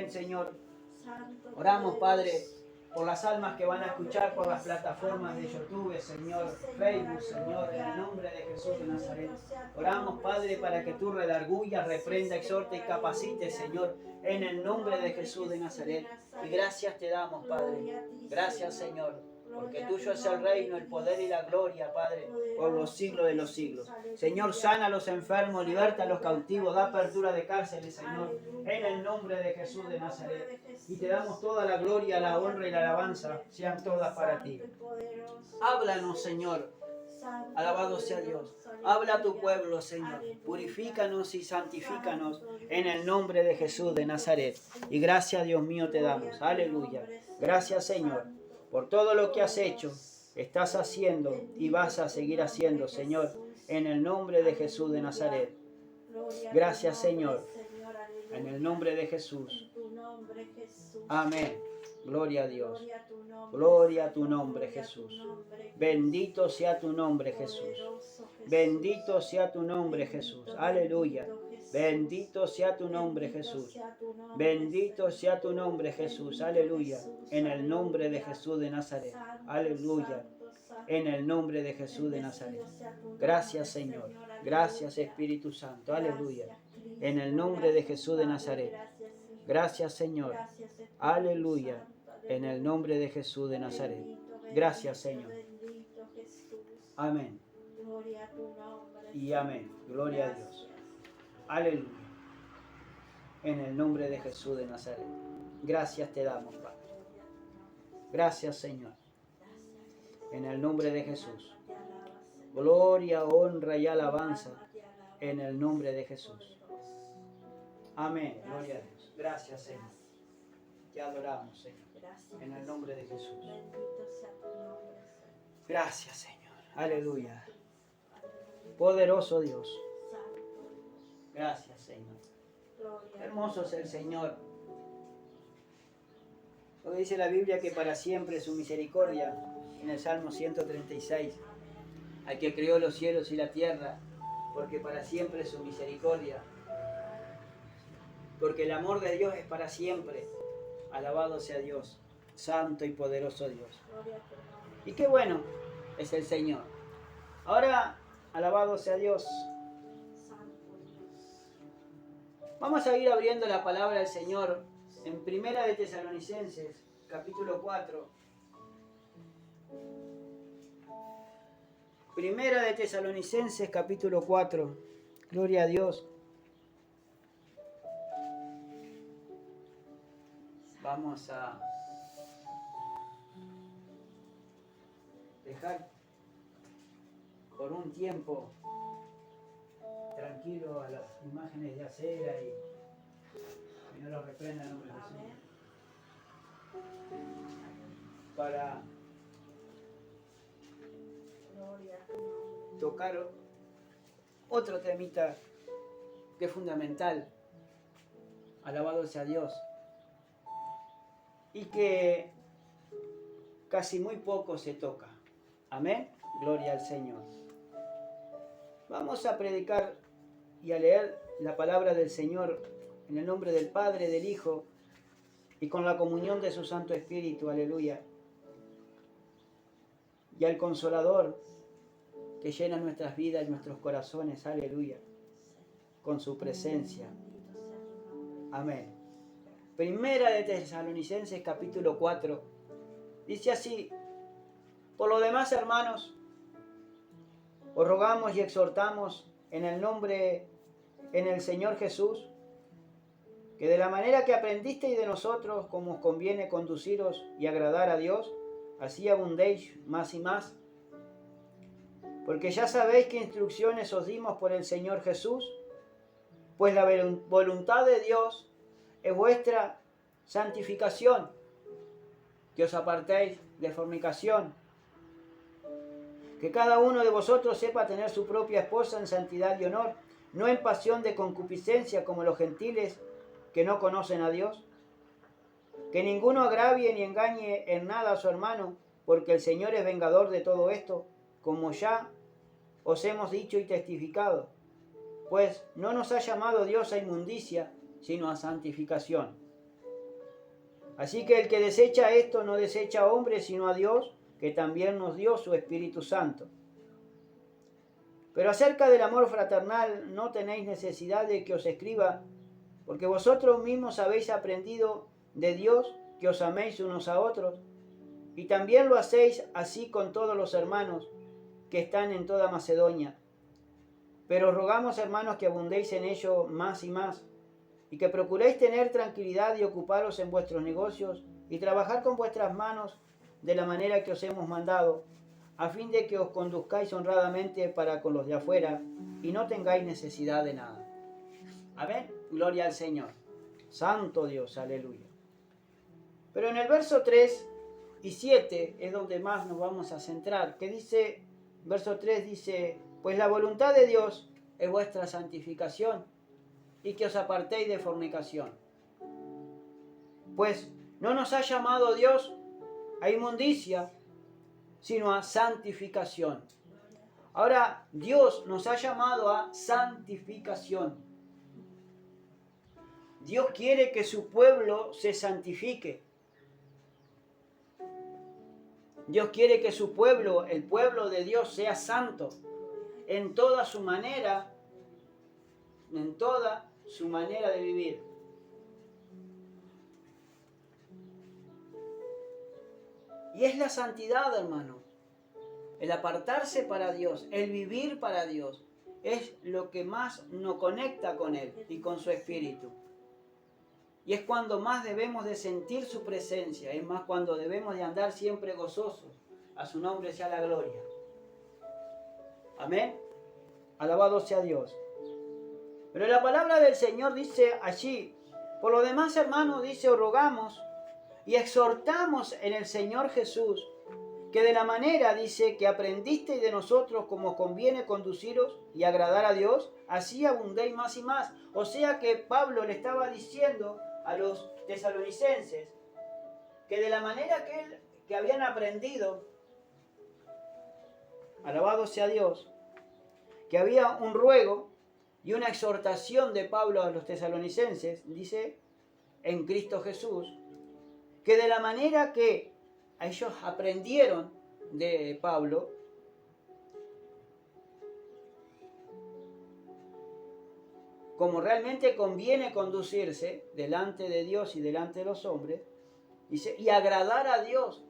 Amén, Señor. Oramos, Padre, por las almas que van a escuchar por las plataformas de YouTube, Señor, Facebook, Señor, en el nombre de Jesús de Nazaret. Oramos, Padre, para que tú redarguyas, reprenda, exhorte y capacite, Señor, en el nombre de Jesús de Nazaret. Y gracias te damos, Padre. Gracias, Señor, porque tuyo es el reino, el poder y la gloria, Padre, por los siglos de los siglos. Señor, sana a los enfermos, liberta a los cautivos, da apertura de cárceles, Señor, en el nombre de Jesús de Nazaret. Y te damos toda la gloria, la honra y la alabanza, sean todas para ti. Háblanos, Señor. Alabado sea Dios. Habla a tu pueblo, Señor. Purifícanos y santifícanos en el nombre de Jesús de Nazaret. Y gracias, Dios mío, te damos. Aleluya. Gracias, Señor, por todo lo que has hecho, estás haciendo y vas a seguir haciendo, Señor, en el nombre de Jesús de Nazaret. Gracias, Señor, en el nombre de Jesús. Amén. Gloria a Dios. Gloria a tu nombre, Jesús. Bendito sea tu nombre, Jesús. Bendito sea tu nombre, Jesús. Aleluya. Bendito sea tu nombre, Jesús. Bendito sea tu nombre, Jesús. Aleluya. En el nombre de Jesús de Nazaret. Aleluya. En el nombre de Jesús de Nazaret. Gracias, Señor. Gracias, Espíritu Santo. Aleluya. En el nombre de Jesús de Nazaret. Gracias, Señor. Aleluya. En el nombre de Jesús de Nazaret. Gracias, Señor. Amén. Y amén. Gloria a Dios. Aleluya. En el nombre de Jesús de Nazaret. Gracias te damos, Padre. Gracias, Señor. En el nombre de Jesús. Gloria, honra y alabanza. En el nombre de Jesús. Amén. Gloria a Dios. Gracias, Señor. Te adoramos, Señor. En el nombre de Jesús. Gracias, Señor. Aleluya. Poderoso Dios. Gracias, Señor. Hermoso es el Señor. Lo que dice la Biblia, que para siempre es su misericordia. En el Salmo 136. Al que creó los cielos y la tierra. Porque para siempre es su misericordia. Porque el amor de Dios es para siempre. Alabado sea Dios. Santo y poderoso Dios. Y qué bueno es el Señor. Ahora, alabado sea Dios. Vamos a ir abriendo la palabra del Señor en Primera de Tesalonicenses, capítulo 4. Primera de Tesalonicenses, capítulo 4. Gloria a Dios. Vamos a dejar por un tiempo tranquilo a las imágenes de acera y que no los reprenda en nombre de Jesús. Para tocar otro temita que es fundamental. Alabado sea Dios. Y que casi muy poco se toca. Amén. Gloria al Señor. Vamos a predicar y a leer la palabra del Señor en el nombre del Padre, del Hijo y con la comunión de su Santo Espíritu. Aleluya. Y al Consolador que llena nuestras vidas y nuestros corazones. Aleluya. Con su presencia. Amén. Primera de Tesalonicenses, capítulo 4. Dice así: por lo demás, hermanos, os rogamos y exhortamos en el Señor Jesús, que de la manera que aprendisteis de nosotros, como os conviene conduciros y agradar a Dios, así abundéis más y más. Porque ya sabéis qué instrucciones os dimos por el Señor Jesús, pues la voluntad de Dios es vuestra santificación, que os apartéis de fornicación, que cada uno de vosotros sepa tener su propia esposa en santidad y honor, no en pasión de concupiscencia como los gentiles que no conocen a Dios. Que ninguno agravie ni engañe en nada a su hermano, porque el Señor es vengador de todo esto, como ya os hemos dicho y testificado. Pues no nos ha llamado Dios a inmundicia, sino a santificación. Así que el que desecha esto no desecha a hombres, sino a Dios, que también nos dio su Espíritu Santo. Pero acerca del amor fraternal no tenéis necesidad de que os escriba, porque vosotros mismos habéis aprendido de Dios que os améis unos a otros, y también lo hacéis así con todos los hermanos que están en toda Macedonia. Pero rogamos, hermanos, que abundéis en ello más y más, y que procuréis tener tranquilidad y ocuparos en vuestros negocios, y trabajar con vuestras manos de la manera que os hemos mandado, a fin de que os conduzcáis honradamente para con los de afuera, y no tengáis necesidad de nada. Amén. Gloria al Señor. Santo Dios, aleluya. Pero en el verso 3 y 7 es donde más nos vamos a centrar, que dice, verso 3 dice, pues la voluntad de Dios es vuestra santificación, y que os apartéis de fornicación. Pues no nos ha llamado Dios a inmundicia, sino a santificación. Ahora, Dios nos ha llamado a santificación. Dios quiere que su pueblo se santifique. Dios quiere que su pueblo, el pueblo de Dios, sea santo en toda su manera, de vivir. Y es la santidad, hermano. El apartarse para Dios, el vivir para Dios, es lo que más nos conecta con Él y con su Espíritu. Y es cuando más debemos de sentir su presencia, es más cuando debemos de andar siempre gozosos. A su nombre sea la gloria. Amén. Alabado sea Dios. Pero la palabra del Señor dice allí, por lo demás, hermanos, dice, os rogamos y exhortamos en el Señor Jesús, que de la manera, dice, que aprendisteis de nosotros como conviene conduciros y agradar a Dios, así abundéis más y más. O sea que Pablo le estaba diciendo a los tesalonicenses que de la manera que habían aprendido, alabado sea Dios, que había un ruego y una exhortación de Pablo a los tesalonicenses, dice, en Cristo Jesús, que de la manera que ellos aprendieron de Pablo, como realmente conviene conducirse delante de Dios y delante de los hombres, dice, y agradar a Dios.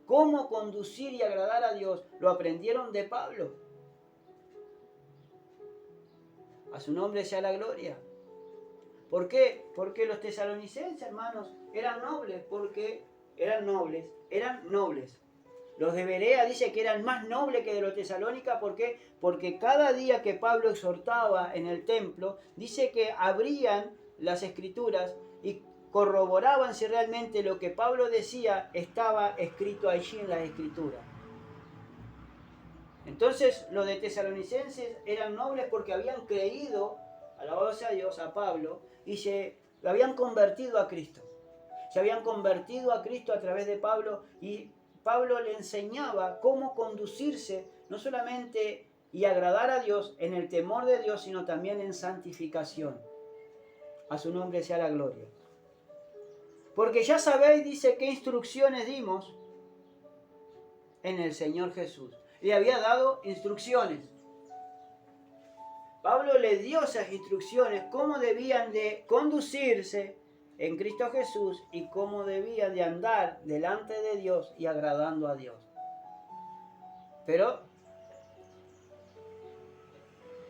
¿Cómo conducir y agradar a Dios? Lo aprendieron de Pablo. A su nombre sea la gloria. ¿Por qué? Porque los tesalonicenses, hermanos, eran nobles, eran nobles. Los de Berea dice que eran más nobles que de los tesalónicas. ¿Por qué? Porque cada día que Pablo exhortaba en el templo, dice que abrían las escrituras y corroboraban si realmente lo que Pablo decía estaba escrito allí en las escrituras. Entonces los de tesalonicenses eran nobles porque habían creído, alabado sea Dios, a Pablo, y se habían convertido a Cristo. Se habían convertido a Cristo a través de Pablo, y Pablo le enseñaba cómo conducirse, no solamente y agradar a Dios en el temor de Dios, sino también en santificación. A su nombre sea la gloria. Porque ya sabéis, dice, qué instrucciones dimos en el Señor Jesús. Le había dado instrucciones. Pablo le dio esas instrucciones, cómo debían de conducirse en Cristo Jesús y cómo debían de andar delante de Dios y agradando a Dios. Pero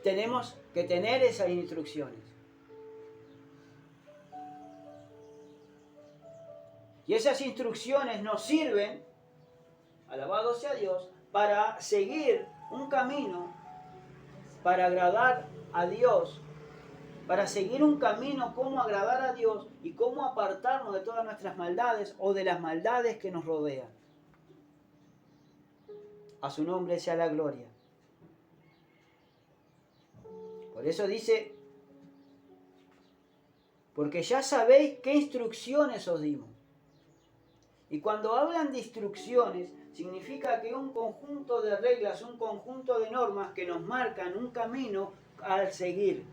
tenemos que tener esas instrucciones. Y esas instrucciones nos sirven, alabado sea Dios, para seguir un camino, para agradar a Dios, para seguir un camino, cómo agradar a Dios y cómo apartarnos de todas nuestras maldades o de las maldades que nos rodean. A su nombre sea la gloria. Por eso dice, porque ya sabéis qué instrucciones os dimos. Y cuando hablan de instrucciones, significa que un conjunto de reglas, un conjunto de normas que nos marcan un camino al seguir.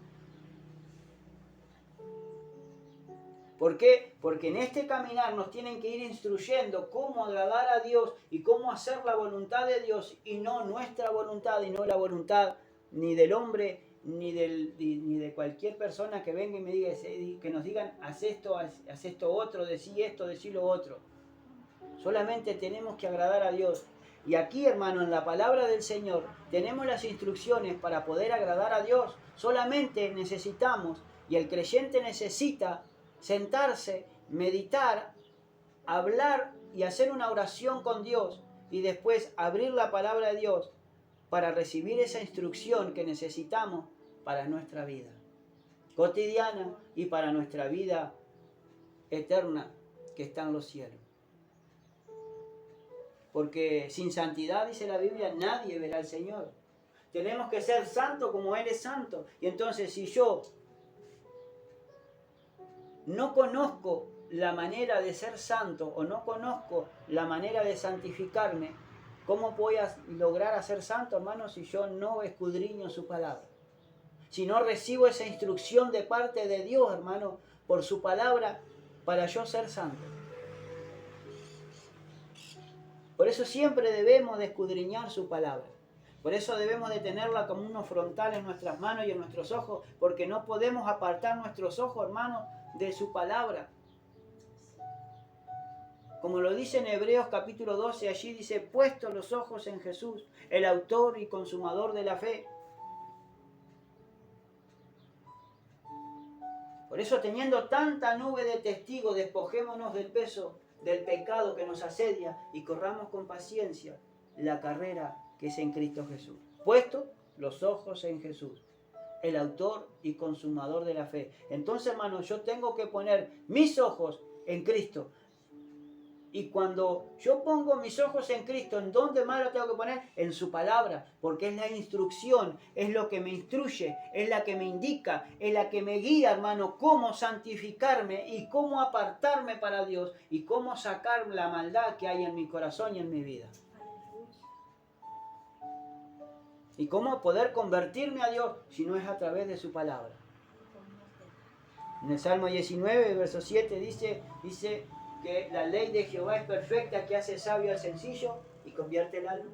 ¿Por qué? Porque en este caminar nos tienen que ir instruyendo cómo agradar a Dios y cómo hacer la voluntad de Dios y no nuestra voluntad y no la voluntad ni del hombre ni de cualquier persona que venga y me diga, que nos digan, haz esto otro, decí esto, decí lo otro. Solamente tenemos que agradar a Dios. Y aquí, hermano, en la palabra del Señor, tenemos las instrucciones para poder agradar a Dios. Solamente necesitamos, y el creyente necesita, sentarse, meditar, hablar y hacer una oración con Dios y después abrir la palabra de Dios para recibir esa instrucción que necesitamos para nuestra vida cotidiana y para nuestra vida eterna que está en los cielos. Porque sin santidad, dice la Biblia, nadie verá al Señor. Tenemos que ser santos como Él es santo. Y entonces si yo no conozco la manera de ser santo o no conozco la manera de santificarme, ¿cómo voy a lograr hacer santo, hermano, si yo no escudriño su palabra? Si no recibo esa instrucción de parte de Dios, hermano, por su palabra, para yo ser santo. Por eso siempre debemos de escudriñar su palabra. Por eso debemos de tenerla como unos frontales en nuestras manos y en nuestros ojos, porque no podemos apartar nuestros ojos, hermanos, de su palabra. Como lo dice en Hebreos capítulo 12, allí dice, puestos los ojos en Jesús, el autor y consumador de la fe. Por eso, teniendo tanta nube de testigos, despojémonos del peso del pecado que nos asedia y corramos con paciencia la carrera que es en Cristo Jesús. Puestos los ojos en Jesús, el autor y consumador de la fe. Entonces, hermanos, yo tengo que poner mis ojos en Cristo. Y cuando yo pongo mis ojos en Cristo, ¿en dónde más lo tengo que poner? En su palabra, porque es la instrucción, es lo que me instruye, es la que me indica, es la que me guía, hermano, cómo santificarme y cómo apartarme para Dios y cómo sacar la maldad que hay en mi corazón y en mi vida. Y cómo poder convertirme a Dios si no es a través de su palabra. En el Salmo 19, verso 7 dice que la ley de Jehová es perfecta, que hace sabio al sencillo y convierte el alma.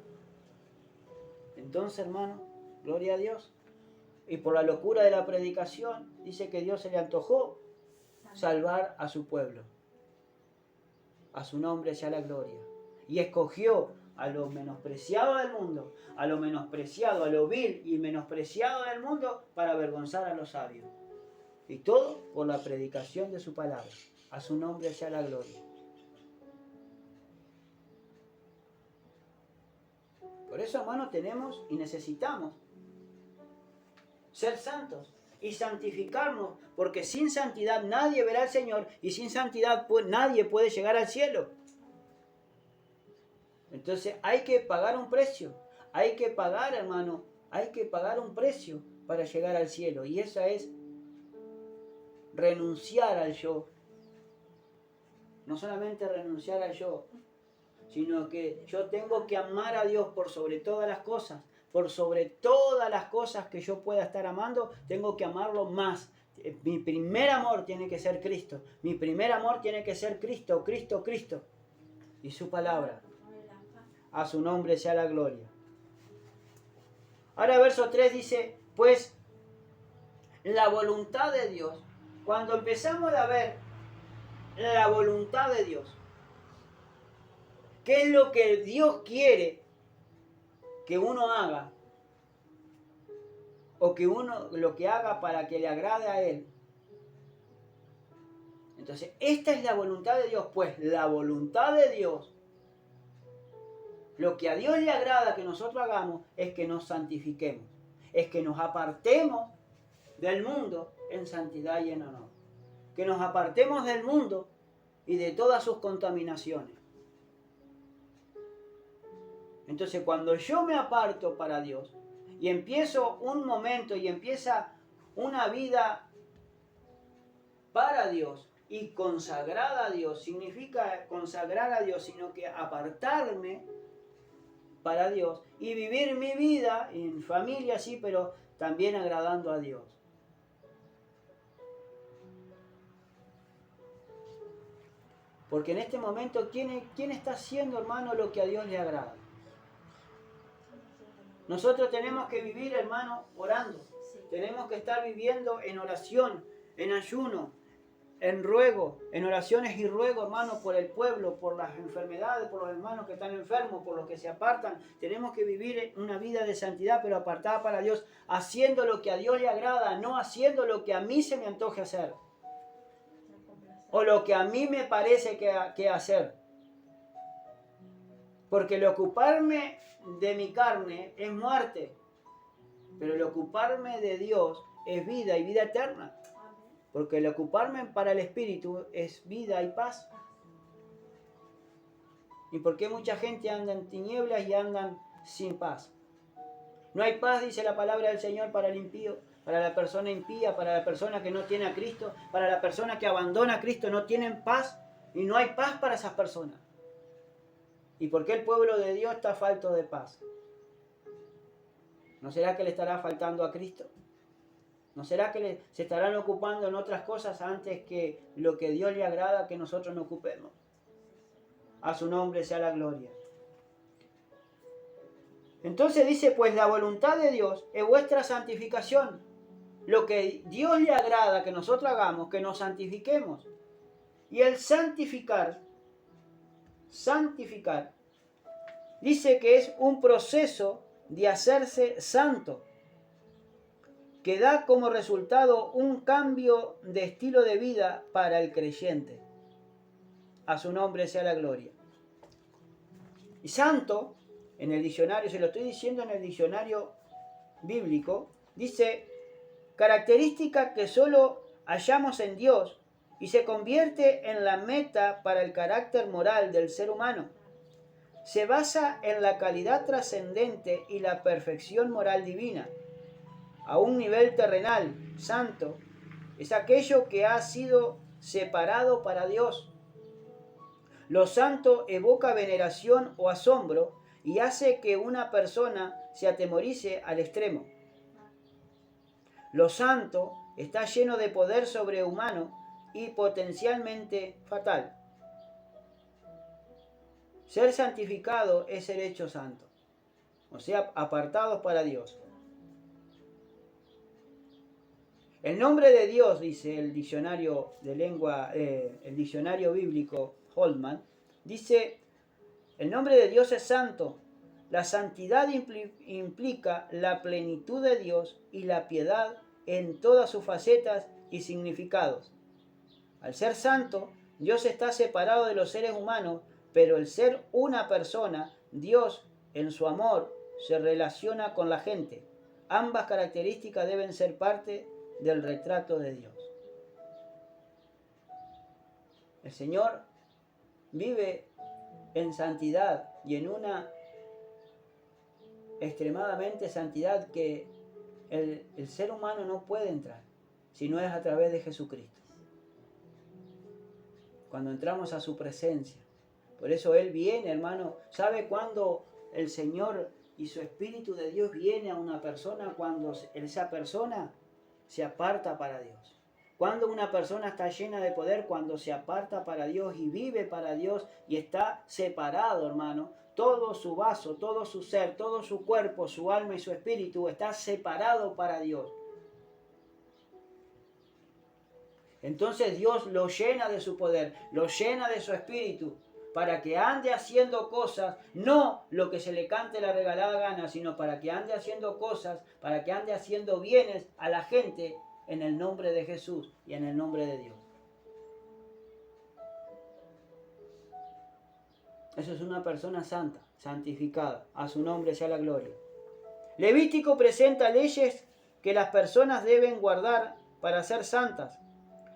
Entonces, hermano, gloria a Dios. Y por la locura de la predicación, dice que Dios se le antojó salvar a su pueblo. A su nombre sea la gloria. Y escogió a lo menospreciado del mundo, a lo menospreciado, a lo vil y menospreciado del mundo, para avergonzar a los sabios. Y todo por la predicación de su palabra. A su nombre sea la gloria. Por eso, hermanos, tenemos y necesitamos ser santos y santificarnos, porque sin santidad nadie verá al Señor y sin santidad nadie puede llegar al cielo. Entonces hay que pagar un precio, hay que pagar, hermano, hay que pagar un precio para llegar al cielo, y esa es renunciar al yo. No solamente renunciar al yo, sino que yo tengo que amar a Dios por sobre todas las cosas. Por sobre todas las cosas que yo pueda estar amando, tengo que amarlo más. Mi primer amor tiene que ser Cristo. Mi primer amor tiene que ser Cristo, Cristo, Cristo. Y su palabra. A su nombre sea la gloria. Ahora verso 3 dice, pues la voluntad de Dios. Cuando empezamos a ver la voluntad de Dios, ¿qué es lo que Dios quiere que uno haga? O que uno lo que haga para que le agrade a Él. Entonces, esta es la voluntad de Dios. Pues la voluntad de Dios, lo que a Dios le agrada que nosotros hagamos, es que nos santifiquemos. Es que nos apartemos del mundo en santidad y en honor. Que nos apartemos del mundo y de todas sus contaminaciones. Entonces, cuando yo me aparto para Dios y empiezo un momento y empieza una vida para Dios y consagrada a Dios, significa consagrar a Dios, sino que apartarme para Dios y vivir mi vida en familia, sí, pero también agradando a Dios. Porque en este momento, ¿quién está haciendo, hermano, lo que a Dios le agrada? Nosotros tenemos que vivir, hermano, orando. Tenemos que estar viviendo en oración, en ayuno, en ruego, en oraciones y ruego, hermano, por el pueblo, por las enfermedades, por los hermanos que están enfermos, por los que se apartan. Tenemos que vivir una vida de santidad, pero apartada para Dios, haciendo lo que a Dios le agrada, no haciendo lo que a mí se me antoje hacer. O lo que a mí me parece que hacer. Porque el ocuparme de mi carne es muerte, pero el ocuparme de Dios es vida y vida eterna. Porque el ocuparme para el Espíritu es vida y paz. ¿Y por qué mucha gente anda en tinieblas y andan sin paz? No hay paz, dice la palabra del Señor, para el impío, para la persona impía, para la persona que no tiene a Cristo, para la persona que abandona a Cristo, no tienen paz y no hay paz para esas personas. ¿Y por qué el pueblo de Dios está falto de paz? ¿No será que le estará faltando a Cristo? ¿No será que se estarán ocupando en otras cosas antes que lo que Dios le agrada que nosotros nos ocupemos? A su nombre sea la gloria. Entonces dice, pues la voluntad de Dios es vuestra santificación. Lo que Dios le agrada que nosotros hagamos, que nos santifiquemos. Y el santificar, dice que es un proceso de hacerse santo, que da como resultado un cambio de estilo de vida para el creyente. A su nombre sea la gloria. Y santo, en el diccionario, se lo estoy diciendo en el diccionario bíblico, dice, característica que solo hallamos en Dios y se convierte en la meta para el carácter moral del ser humano. Se basa en la calidad trascendente y la perfección moral divina. A un nivel terrenal, santo, es aquello que ha sido separado para Dios. Lo santo evoca veneración o asombro y hace que una persona se atemorice al extremo. Lo santo está lleno de poder sobrehumano y potencialmente fatal. Ser santificado es ser hecho santo, o sea, apartados para Dios. El nombre de Dios, dice el diccionario de lengua, el diccionario bíblico Holman, dice, el nombre de Dios es santo. La santidad implica la plenitud de Dios y la piedad en todas sus facetas y significados. Al ser santo, Dios está separado de los seres humanos, pero el ser una persona, Dios en su amor se relaciona con la gente. Ambas características deben ser parte del retrato de Dios. El Señor vive en santidad y en una extremadamente santidad que el ser humano no puede entrar si no es a través de Jesucristo. Cuando entramos a su presencia. Por eso Él viene, hermano. ¿Sabe cuándo el Señor y su Espíritu de Dios viene a una persona? Cuando esa persona se aparta para Dios. Cuando una persona está llena de poder, cuando se aparta para Dios y vive para Dios y está separado, hermano, todo su vaso, todo su ser, todo su cuerpo, su alma y su espíritu está separado para Dios. Entonces Dios lo llena de su poder, lo llena de su espíritu, para que ande haciendo cosas, no lo que se le cante la regalada gana, sino para que ande haciendo cosas, para que ande haciendo bienes a la gente en el nombre de Jesús y en el nombre de Dios. Eso es una persona santa, santificada. A su nombre sea la gloria. Levítico presenta leyes que las personas deben guardar para ser santas.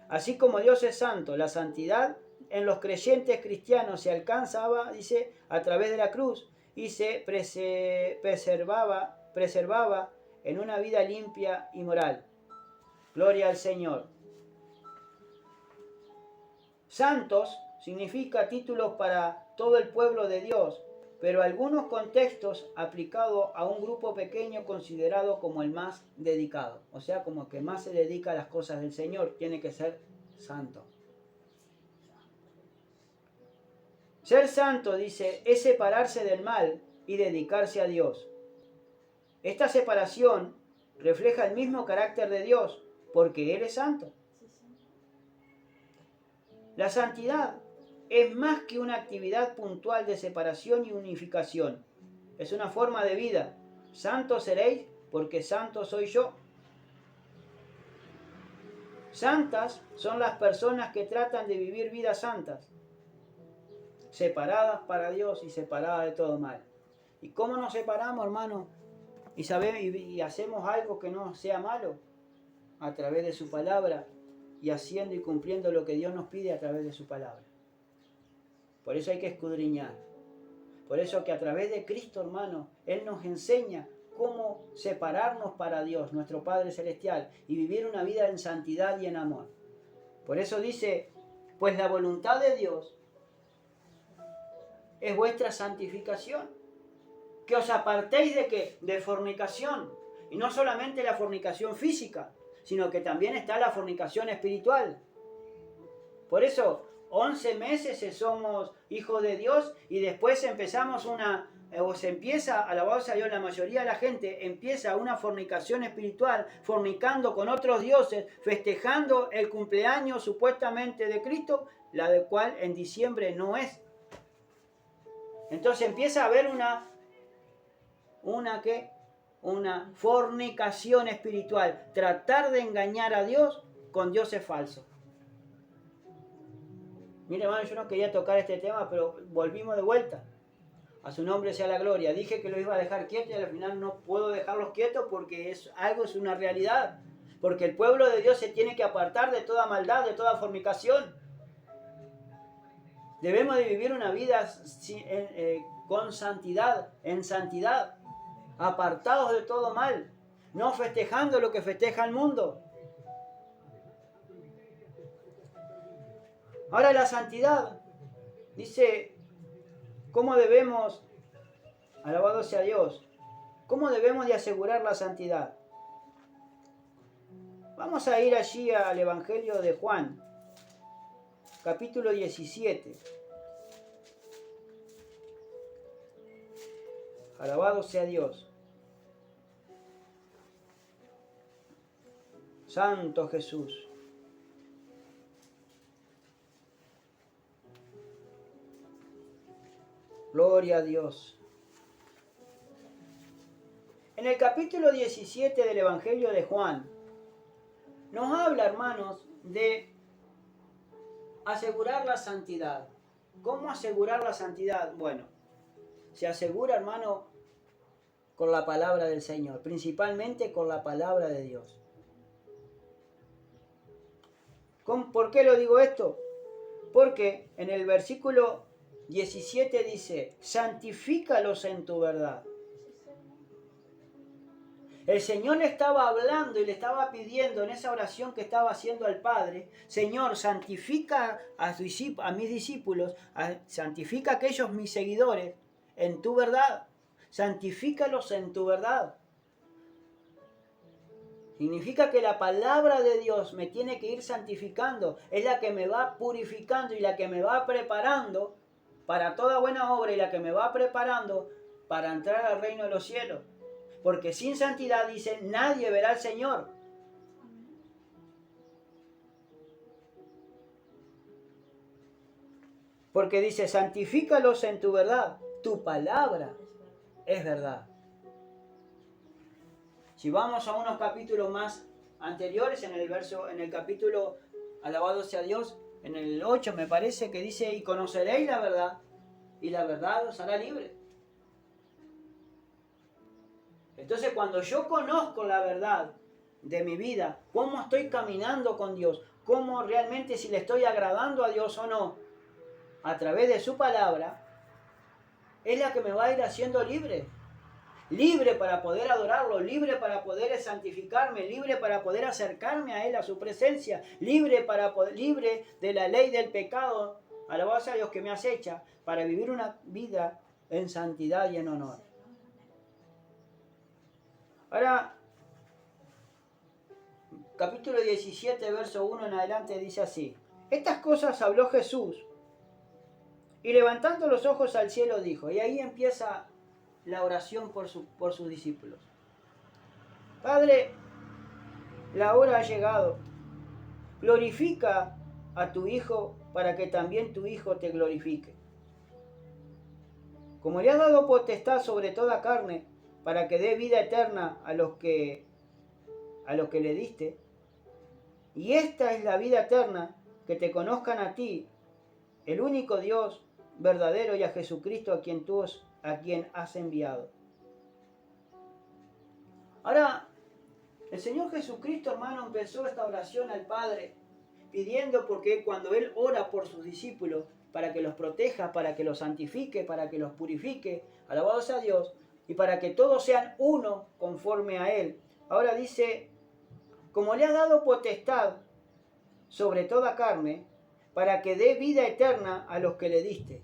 Así como Dios es santo, la santidad en los creyentes cristianos se alcanzaba, dice, a través de la cruz y se preservaba en una vida limpia y moral. Gloria al Señor. Santos significa títulos para todo el pueblo de Dios, pero algunos contextos aplicados a un grupo pequeño considerado como el más dedicado. O sea, como que más se dedica a las cosas del Señor, tiene que ser santo. Ser santo, dice, es separarse del mal y dedicarse a Dios. Esta separación refleja el mismo carácter de Dios, porque Él es santo. La santidad es más que una actividad puntual de separación y unificación. Es una forma de vida. Santos seréis porque santo soy yo. Santas son las personas que tratan de vivir vidas santas, separadas para Dios y separadas de todo mal. ¿Y cómo nos separamos, hermano? Y hacemos algo que no sea malo a través de su palabra y haciendo y cumpliendo lo que Dios nos pide a través de su palabra. Por eso hay que escudriñar. Por eso que a través de Cristo, hermano, Él nos enseña cómo separarnos para Dios, nuestro Padre Celestial, y vivir una vida en santidad y en amor. Por eso dice, pues la voluntad de Dios es vuestra santificación. Que os apartéis de ¿qué? De fornicación. Y no solamente la fornicación física, sino que también está la fornicación espiritual. Por eso, 11 meses somos hijos de Dios y después empezamos se empieza, alabado sea Dios, la mayoría de la gente empieza una fornicación espiritual, fornicando con otros dioses, festejando el cumpleaños supuestamente de Cristo, la del cual en diciembre no es. Entonces empieza a haber una fornicación espiritual, tratar de engañar a Dios con dioses falsos. Mire, hermano, yo no quería tocar este tema, pero volvimos de vuelta. A su nombre sea la gloria. Dije que lo iba a dejar quieto y al final no puedo dejarlos quietos porque es una realidad. Porque el pueblo de Dios se tiene que apartar de toda maldad, de toda fornicación. Debemos de vivir una vida con santidad, en santidad, apartados de todo mal, no festejando lo que festeja el mundo. Ahora la santidad, dice, ¿cómo debemos, alabado sea Dios, cómo debemos de asegurar la santidad? Vamos a ir allí al Evangelio de Juan, capítulo 17. Alabado sea Dios. Santo Jesús. Gloria a Dios. En el capítulo 17 del Evangelio de Juan, nos habla, hermanos, de asegurar la santidad. ¿Cómo asegurar la santidad? Bueno, se asegura, hermano, con la palabra del Señor, principalmente con la palabra de Dios. ¿Por qué lo digo esto? Porque en el versículo 17 dice, santifícalos en tu verdad. El Señor le estaba hablando y le estaba pidiendo en esa oración que estaba haciendo al Padre, Señor, santifica a mis discípulos, santifica a aquellos mis seguidores en tu verdad. Santifícalos en tu verdad. Significa que la palabra de Dios me tiene que ir santificando. Es la que me va purificando y la que me va preparando para toda buena obra y la que me va preparando para entrar al reino de los cielos. Porque sin santidad, dice, nadie verá al Señor. Porque dice, santifícalos en tu verdad. Tu palabra es verdad. Si vamos a unos capítulos más anteriores, en el capítulo, alabado sea Dios, en el 8 me parece que dice, y conoceréis la verdad, y la verdad os hará libre. Entonces, cuando yo conozco la verdad de mi vida, cómo estoy caminando con Dios, cómo realmente si le estoy agradando a Dios o no, a través de su palabra, es la que me va a ir haciendo libre. Libre para poder adorarlo, libre para poder santificarme, libre para poder acercarme a Él, a su presencia, libre de la ley del pecado, alabado sea Dios que me acecha, para vivir una vida en santidad y en honor. Ahora, capítulo 17, verso 1 en adelante dice así, estas cosas habló Jesús Y levantando los ojos al cielo dijo, y ahí empieza la oración por sus discípulos. Padre, la hora ha llegado. Glorifica a tu Hijo para que también tu Hijo te glorifique. Como le has dado potestad sobre toda carne, para que dé vida eterna a los que le diste. Y esta es la vida eterna, que te conozcan a ti, el único Dios verdadero, y a Jesucristo a quien has enviado. Ahora, el Señor Jesucristo, hermano, empezó esta oración al Padre, pidiendo, porque cuando Él ora por sus discípulos, para que los proteja, para que los santifique, para que los purifique, alabado sea Dios, y para que todos sean uno conforme a Él. Ahora dice, como le ha dado potestad sobre toda carne, para que dé vida eterna a los que le diste.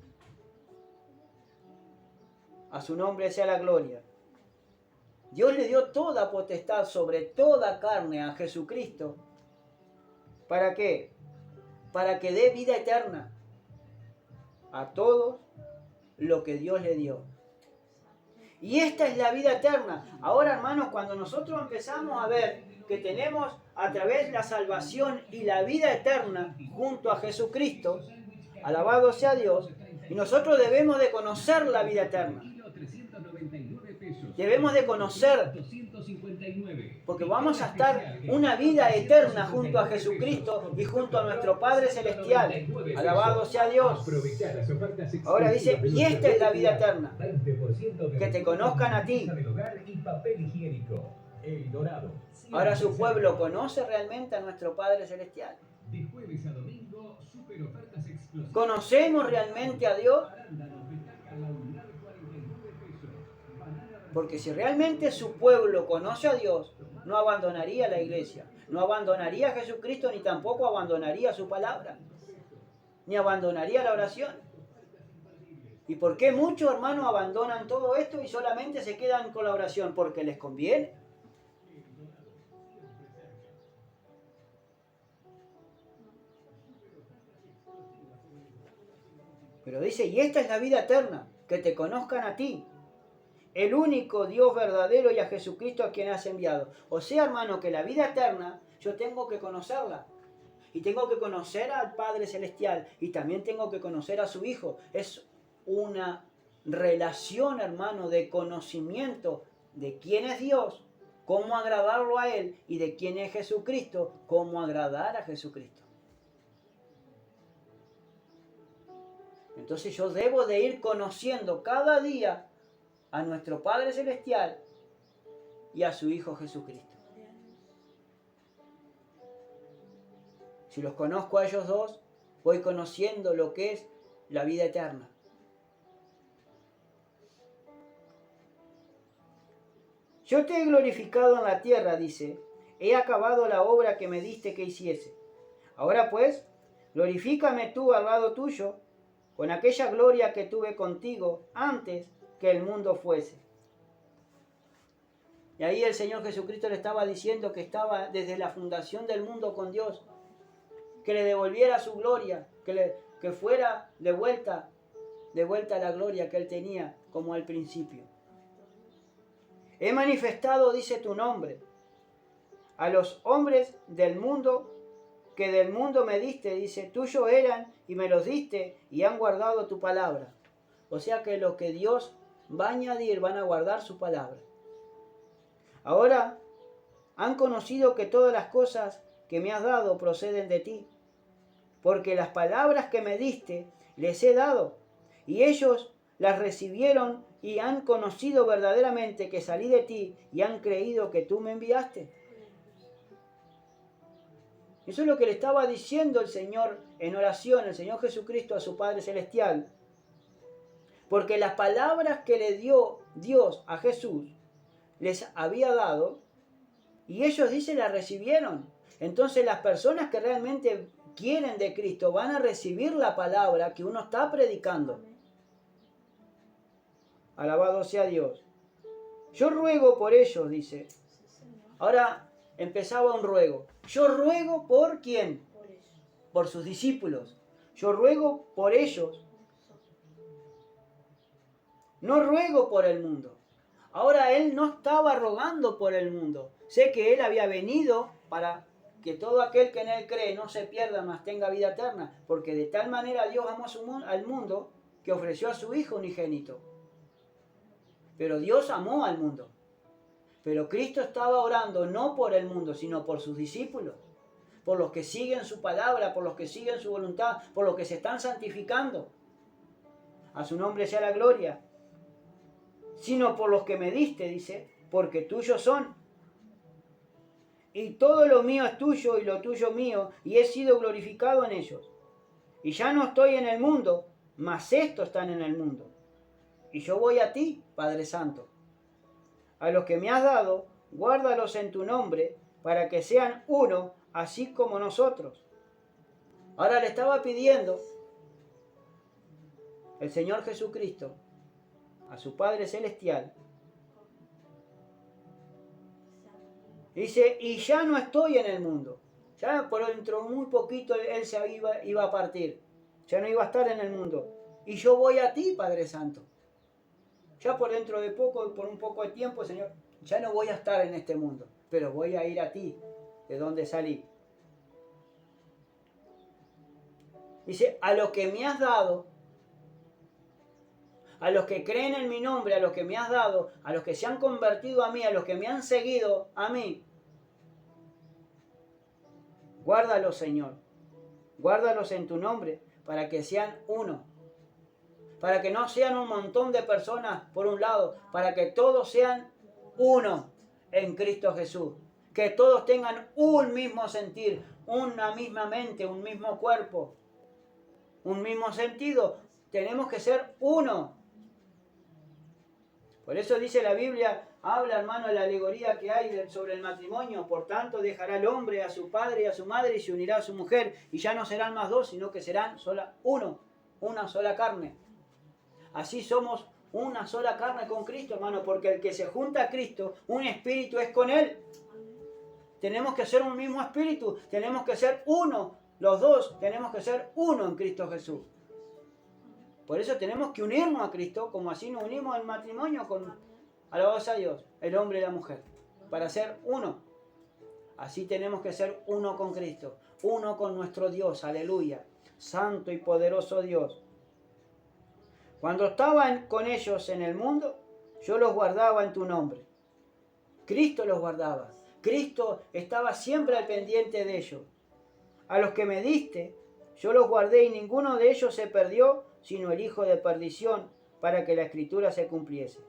A su nombre sea la gloria. Dios le dio toda potestad sobre toda carne a Jesucristo. ¿Para qué? Para que dé vida eterna a todos lo que Dios le dio. Y esta es la vida eterna. Ahora, hermanos, cuando nosotros empezamos a ver que tenemos a través de la salvación y la vida eterna junto a Jesucristo, alabado sea Dios, y nosotros debemos de conocer la vida eterna. Debemos de conocer, porque vamos a estar una vida eterna junto a Jesucristo y junto a nuestro Padre Celestial. Alabado sea Dios. Ahora dice, y esta es la vida eterna, que te conozcan a ti. Ahora su pueblo conoce realmente a nuestro Padre Celestial. ¿Conocemos realmente a Dios? Porque si realmente su pueblo conoce a Dios, no abandonaría la iglesia, no abandonaría a Jesucristo, ni tampoco abandonaría su palabra, ni abandonaría la oración. ¿Y por qué muchos hermanos abandonan todo esto y solamente se quedan con la oración? Porque les conviene. Pero dice, y esta es la vida eterna, que te conozcan a ti, el único Dios verdadero, y a Jesucristo a quien has enviado. O sea, hermano, que la vida eterna yo tengo que conocerla. Y tengo que conocer al Padre Celestial. Y también tengo que conocer a su Hijo. Es una relación, hermano, de conocimiento de quién es Dios, cómo agradarlo a Él, y de quién es Jesucristo, cómo agradar a Jesucristo. Entonces yo debo de ir conociendo cada día a nuestro Padre Celestial y a su Hijo Jesucristo. Si los conozco a ellos dos, voy conociendo lo que es la vida eterna. Yo te he glorificado en la tierra, dice, he acabado la obra que me diste que hiciese. Ahora pues, glorifícame tú al lado tuyo, con aquella gloria que tuve contigo antes que el mundo fuese. Y ahí el Señor Jesucristo le estaba diciendo que estaba desde la fundación del mundo con Dios, que le devolviera su gloria, que fuera de vuelta la gloria que Él tenía como al principio. He manifestado, dice, tu nombre a los hombres del mundo, que del mundo me diste, dice, tuyo eran y me los diste y han guardado tu palabra. O sea que lo que Dios va a añadir, van a guardar su palabra. Ahora han conocido que todas las cosas que me has dado proceden de ti, porque las palabras que me diste les he dado, y ellos las recibieron y han conocido verdaderamente que salí de ti y han creído que tú me enviaste. Eso es lo que le estaba diciendo el Señor en oración, el Señor Jesucristo a su Padre Celestial. Porque las palabras que le dio Dios a Jesús les había dado y ellos, dice, las recibieron. Entonces las personas que realmente quieren de Cristo van a recibir la palabra que uno está predicando. Alabado sea Dios. Yo ruego por ellos, dice. Ahora empezaba un ruego. Yo ruego por ¿quién? Por sus discípulos. Yo ruego por ellos, No ruego por el mundo. Ahora él no estaba rogando por el mundo. Sé que él había venido para que todo aquel que en él cree no se pierda, mas tenga vida eterna. Porque de tal manera Dios amó al mundo que ofreció a su Hijo unigénito. Pero Dios amó al mundo. Pero Cristo estaba orando no por el mundo, sino por sus discípulos. Por los que siguen su palabra, por los que siguen su voluntad, por los que se están santificando. A su nombre sea la gloria. Sino por los que me diste, dice, porque tuyos son. Y todo lo mío es tuyo y lo tuyo mío, y he sido glorificado en ellos. Y ya no estoy en el mundo, mas estos están en el mundo. Y yo voy a ti, Padre Santo. A los que me has dado, guárdalos en tu nombre, para que sean uno, así como nosotros. Ahora le estaba pidiendo el Señor Jesucristo a su Padre Celestial. Dice, y ya no estoy en el mundo. Ya por dentro muy poquito él se iba a partir. Ya no iba a estar en el mundo. Y yo voy a ti, Padre Santo. Ya por dentro de poco, por un poco de tiempo, Señor, ya no voy a estar en este mundo, pero voy a ir a ti, de donde salí. Dice, a lo que me has dado, a los que creen en mi nombre, a los que me has dado, a los que se han convertido a mí, a los que me han seguido a mí, guárdalos, Señor. Guárdalos en tu nombre para que sean uno. Para que no sean un montón de personas por un lado, para que todos sean uno en Cristo Jesús. Que todos tengan un mismo sentir, una misma mente, un mismo cuerpo, un mismo sentido. Tenemos que ser uno. Por eso dice la Biblia, habla, hermano, de la alegoría que hay sobre el matrimonio. Por tanto, dejará el hombre a su padre y a su madre y se unirá a su mujer. Y ya no serán más dos, sino que serán uno, una sola carne. Así somos una sola carne con Cristo, hermano, porque el que se junta a Cristo, un espíritu es con Él. Tenemos que ser un mismo espíritu, tenemos que ser uno. Los dos tenemos que ser uno en Cristo Jesús. Por eso tenemos que unirnos a Cristo, como así nos unimos al matrimonio con, alabados a Dios, el hombre y la mujer, para ser uno. Así tenemos que ser uno con Cristo, uno con nuestro Dios, aleluya, santo y poderoso Dios. Cuando estaban con ellos en el mundo, yo los guardaba en tu nombre. Cristo los guardaba. Cristo estaba siempre al pendiente de ellos. A los que me diste, yo los guardé y ninguno de ellos se perdió, sino el hijo de perdición, para que la escritura se cumpliese.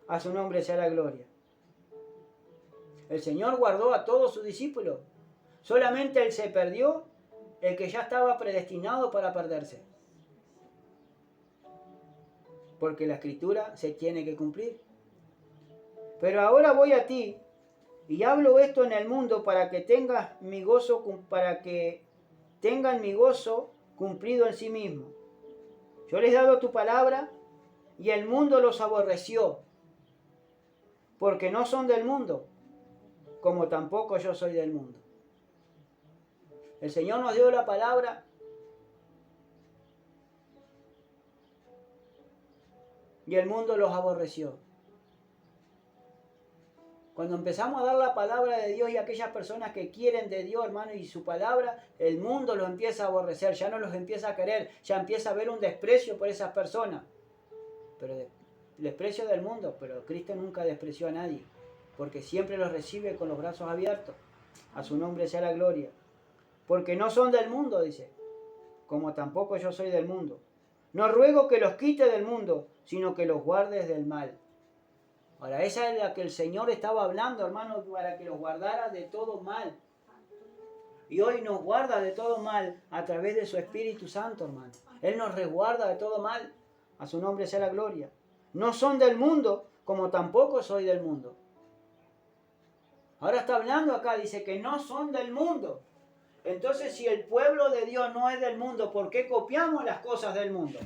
A su nombre sea la gloria. El Señor guardó a todos sus discípulos. Solamente Él se perdió, el que ya estaba predestinado para perderse. Porque la escritura se tiene que cumplir. Pero ahora voy a ti y hablo esto en el mundo para que tengan mi gozo cumplido en sí mismo. Yo les he dado tu palabra y el mundo los aborreció, porque no son del mundo, como tampoco yo soy del mundo. El Señor nos dio la palabra y el mundo los aborreció. Cuando empezamos a dar la palabra de Dios y aquellas personas que quieren de Dios, hermano, y su palabra, el mundo los empieza a aborrecer, ya no los empieza a querer, ya empieza a haber un desprecio por esas personas. Pero desprecio del mundo, pero Cristo nunca despreció a nadie, porque siempre los recibe con los brazos abiertos. A su nombre sea la gloria. Porque no son del mundo, dice, como tampoco yo soy del mundo. No ruego que los quite del mundo, sino que los guardes del mal. Ahora, esa es la que el Señor estaba hablando, hermano, para que los guardara de todo mal. Y hoy nos guarda de todo mal a través de su Espíritu Santo, hermano. Él nos resguarda de todo mal. A su nombre sea la gloria. No son del mundo, como tampoco soy del mundo. Ahora está hablando acá, dice que no son del mundo. Entonces, si el pueblo de Dios no es del mundo, ¿por qué copiamos las cosas del mundo?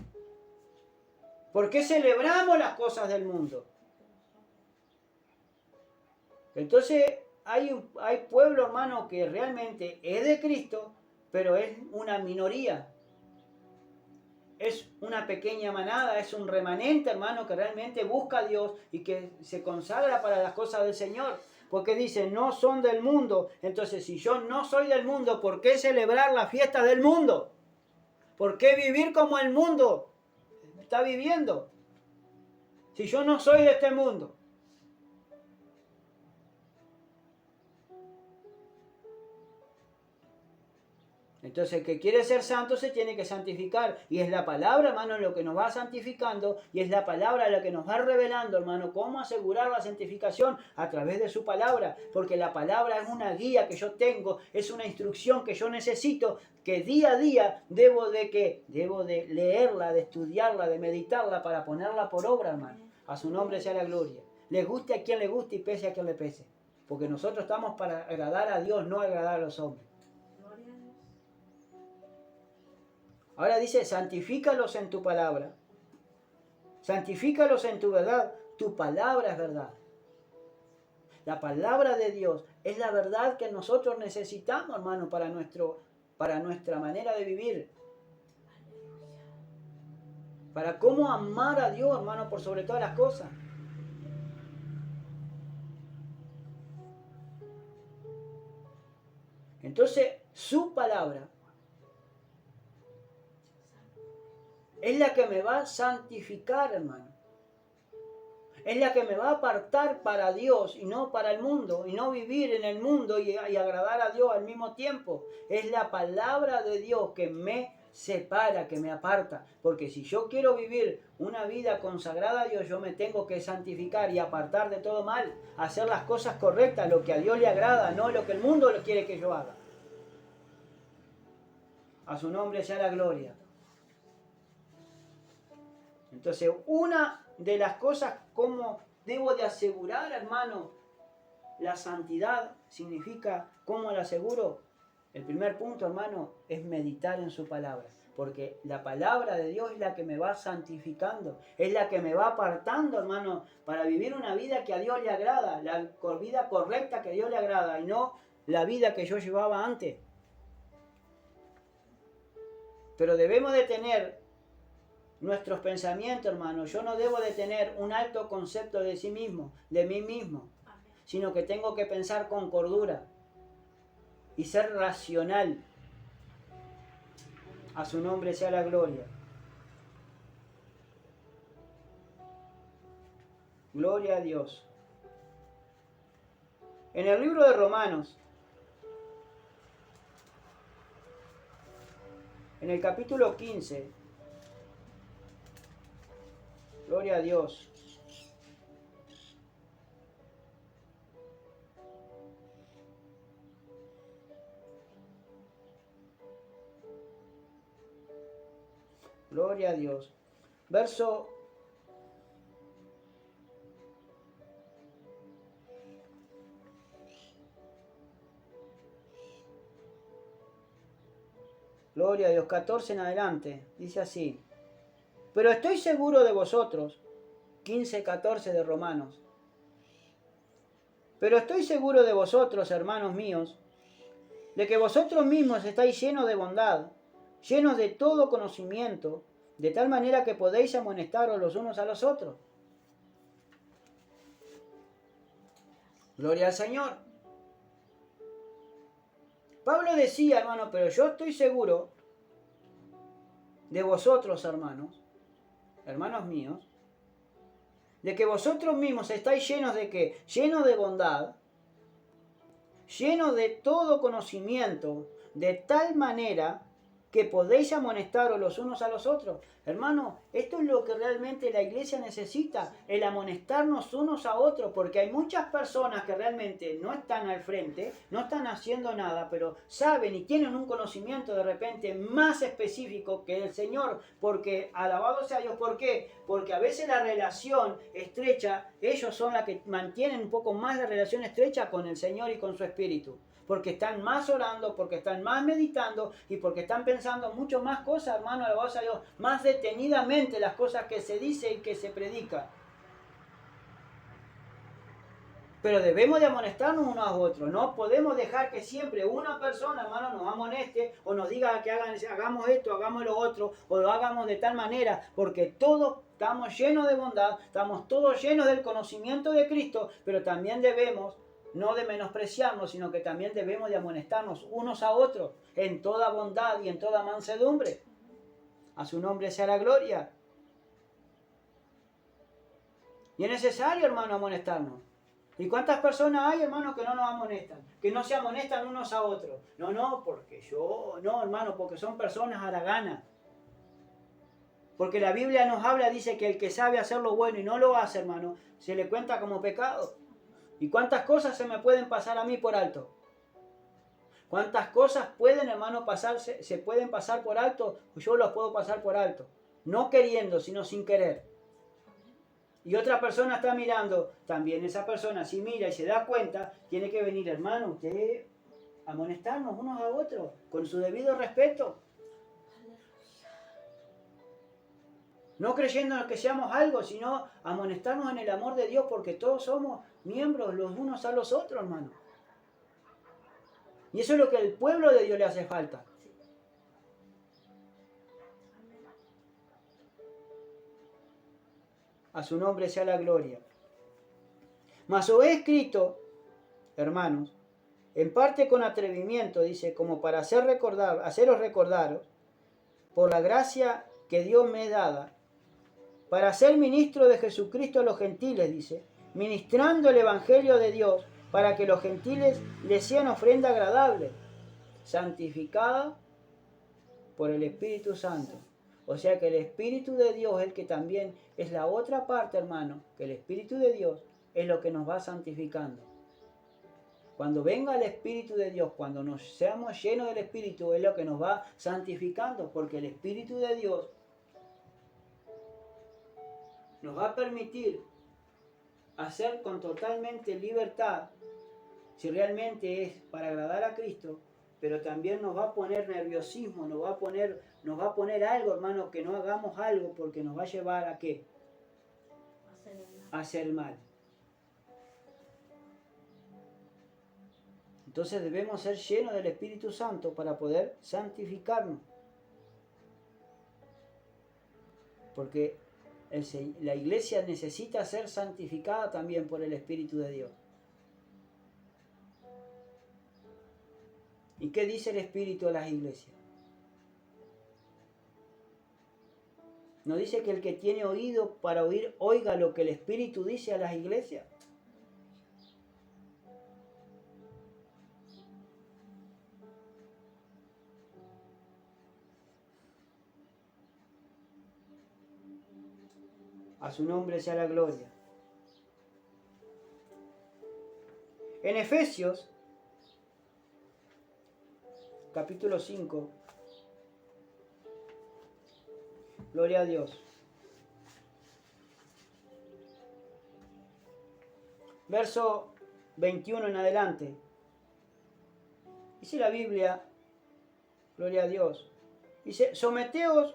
¿Por qué celebramos las cosas del mundo? Entonces, hay pueblo, hermano, que realmente es de Cristo, pero es una minoría. es una pequeña manada, es un remanente, hermano, que realmente busca a Dios y que se consagra para las cosas del Señor. Porque dice, no son del mundo. Entonces, si yo no soy del mundo, ¿por qué celebrar la fiesta del mundo? ¿Por qué vivir como el mundo está viviendo? Si yo no soy de este mundo. Entonces el que quiere ser santo se tiene que santificar. Y es la palabra, hermano, lo que nos va santificando. Y es la palabra la que nos va revelando, hermano, cómo asegurar la santificación a través de su palabra. Porque la palabra es una guía que yo tengo, es una instrucción que yo necesito, que día a día debo de leerla, de estudiarla, de meditarla para ponerla por obra, hermano. A su nombre sea la gloria. Le guste a quien le guste y pese a quien le pese. Porque nosotros estamos para agradar a Dios, no agradar a los hombres. Ahora dice, santifícalos en tu palabra. Santifícalos en tu verdad. Tu palabra es verdad. La palabra de Dios es la verdad que nosotros necesitamos, hermano, para nuestra manera de vivir. Para cómo amar a Dios, hermano, por sobre todas las cosas. Entonces, su palabra es la que me va a santificar, hermano. Es la que me va a apartar para Dios y no para el mundo. Y no vivir en el mundo y agradar a Dios al mismo tiempo. Es la palabra de Dios que me separa, que me aparta. Porque si yo quiero vivir una vida consagrada a Dios, yo me tengo que santificar y apartar de todo mal. Hacer las cosas correctas, lo que a Dios le agrada, no lo que el mundo quiere que yo haga. A su nombre sea la gloria. Entonces, una de las cosas como debo de asegurar, hermano, la santidad significa, ¿cómo la aseguro? El primer punto, hermano, es meditar en su palabra. Porque la palabra de Dios es la que me va santificando, es la que me va apartando, hermano, para vivir una vida que a Dios le agrada, la vida correcta que a Dios le agrada y no la vida que yo llevaba antes. Pero debemos de tener nuestros pensamientos, hermano. Yo no debo de tener un alto concepto de sí mismo, de mí mismo, sino que tengo que pensar con cordura y ser racional. A su nombre sea la gloria. Gloria a Dios. En el libro de Romanos, en el capítulo 15, gloria a Dios. Gloria a Dios. Verso 14 en adelante. Dice así. Pero estoy seguro de vosotros, 15:14 de Romanos. Pero estoy seguro de vosotros, hermanos míos, de que vosotros mismos estáis llenos de bondad, llenos de todo conocimiento, de tal manera que podéis amonestaros los unos a los otros. Gloria al Señor. Pablo decía, hermano, pero yo estoy seguro de vosotros, hermanos míos, de que vosotros mismos estáis llenos de ¿qué? Llenos de bondad, llenos de todo conocimiento, de tal manera que podéis amonestaros los unos a los otros. Hermano, esto es lo que realmente la iglesia necesita, el amonestarnos unos a otros, porque hay muchas personas que realmente no están al frente, no están haciendo nada, pero saben y tienen un conocimiento de repente más específico que el Señor, porque alabado sea Dios. ¿Por qué? Porque a veces la relación estrecha, ellos son las que mantienen un poco más la relación estrecha con el Señor y con su Espíritu. Porque están más orando, porque están más meditando y porque están pensando mucho más cosas, hermano, alabado sea Dios, más detenidamente las cosas que se dice y que se predica. Pero debemos de amonestarnos unos a otros. No podemos dejar que siempre una persona, hermano, nos amoneste o nos diga que hagamos esto, hagamos lo otro, o lo hagamos de tal manera, porque todos estamos llenos de bondad, estamos todos llenos del conocimiento de Cristo, pero también debemos, no de menospreciarnos, sino que también debemos de amonestarnos unos a otros en toda bondad y en toda mansedumbre. A su nombre sea la gloria. Y es necesario, hermano, amonestarnos. ¿Y cuántas personas hay, hermano, que no nos amonestan? Que no se amonestan unos a otros. No, porque yo... No, hermano, porque son personas haraganas. Porque la Biblia nos habla, dice que el que sabe hacer lo bueno y no lo hace, hermano, se le cuenta como pecado. ¿Y cuántas cosas se me pueden pasar a mí por alto? ¿Cuántas cosas pueden, hermano, se pueden pasar por alto? Yo los puedo pasar por alto. No queriendo, sino sin querer. Y otra persona está mirando, también esa persona si mira y se da cuenta, tiene que venir, hermano, usted amonestarnos unos a otros, con su debido respeto. No creyendo que seamos algo, sino amonestarnos en el amor de Dios, porque todos somos miembros los unos a los otros, hermano. Y eso es lo que al pueblo de Dios le hace falta. A su nombre sea la gloria. Mas os he escrito, hermanos, en parte con atrevimiento, dice, como para haceros recordaros, por la gracia que Dios me es dada, para ser ministro de Jesucristo a los gentiles, dice, ministrando el Evangelio de Dios, para que los gentiles les sean ofrenda agradable, santificada por el Espíritu Santo. O sea que el Espíritu de Dios es el que también es la otra parte, hermano, que el Espíritu de Dios es lo que nos va santificando. Cuando venga el Espíritu de Dios, cuando nos seamos llenos del Espíritu, es lo que nos va santificando, porque el Espíritu de Dios nos va a permitir hacer con totalmente libertad, si realmente es para agradar a Cristo, pero también nos va a poner nerviosismo, nos va a poner algo, hermano, que no hagamos algo, porque nos va a llevar a ¿qué? A hacer mal. Entonces debemos ser llenos del Espíritu Santo para poder santificarnos. Porque la iglesia necesita ser santificada también por el Espíritu de Dios. ¿Y qué dice el Espíritu a las iglesias? ¿No dice que el que tiene oído para oír, oiga lo que el Espíritu dice a las iglesias? A su nombre sea la gloria. En Efesios, capítulo 5, gloria a Dios. Verso 21 en adelante. Dice la Biblia, gloria a Dios, dice, someteos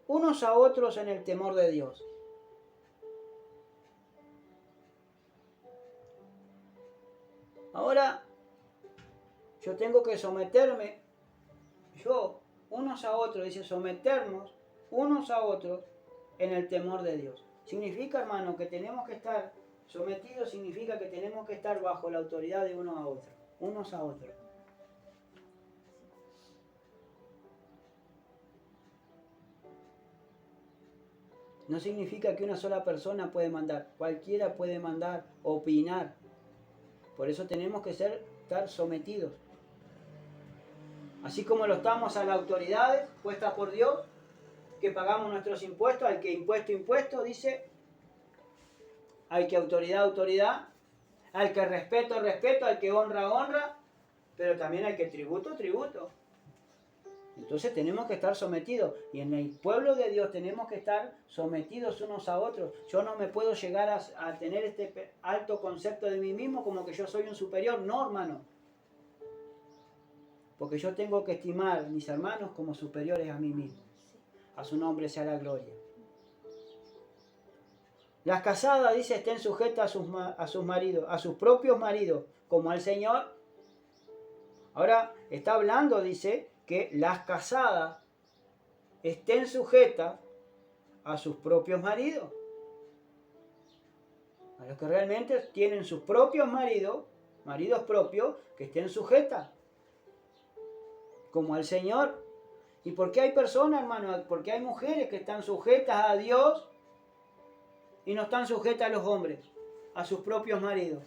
unos a otros en el temor de Dios. Ahora, yo tengo que someterme, unos a otros, dice someternos unos a otros en el temor de Dios. Significa, hermano, que tenemos que estar sometidos, significa que tenemos que estar bajo la autoridad de unos a otros. No significa que una sola persona puede mandar, cualquiera puede mandar, opinar. Por eso tenemos que estar sometidos. Así como lo estamos a las autoridades puestas por Dios, que pagamos nuestros impuestos, al que impuesto, dice, al que autoridad, al que respeto, al que honra, pero también al que tributo. Entonces tenemos que estar sometidos, y en el pueblo de Dios tenemos que estar sometidos unos a otros. Yo no me puedo llegar a tener este alto concepto de mí mismo como que yo soy un superior, no, hermano. Porque yo tengo que estimar a mis hermanos como superiores a mí mismo. A su nombre sea la gloria. Las casadas, dice, estén sujetas a sus maridos, a sus propios maridos, como al Señor. Ahora está hablando, dice, que las casadas estén sujetas a sus propios maridos. A los que realmente tienen sus propios maridos propios, que estén sujetas, como al Señor. ¿Y por qué hay personas, hermano? Porque hay mujeres que están sujetas a Dios y no están sujetas a los hombres, a sus propios maridos,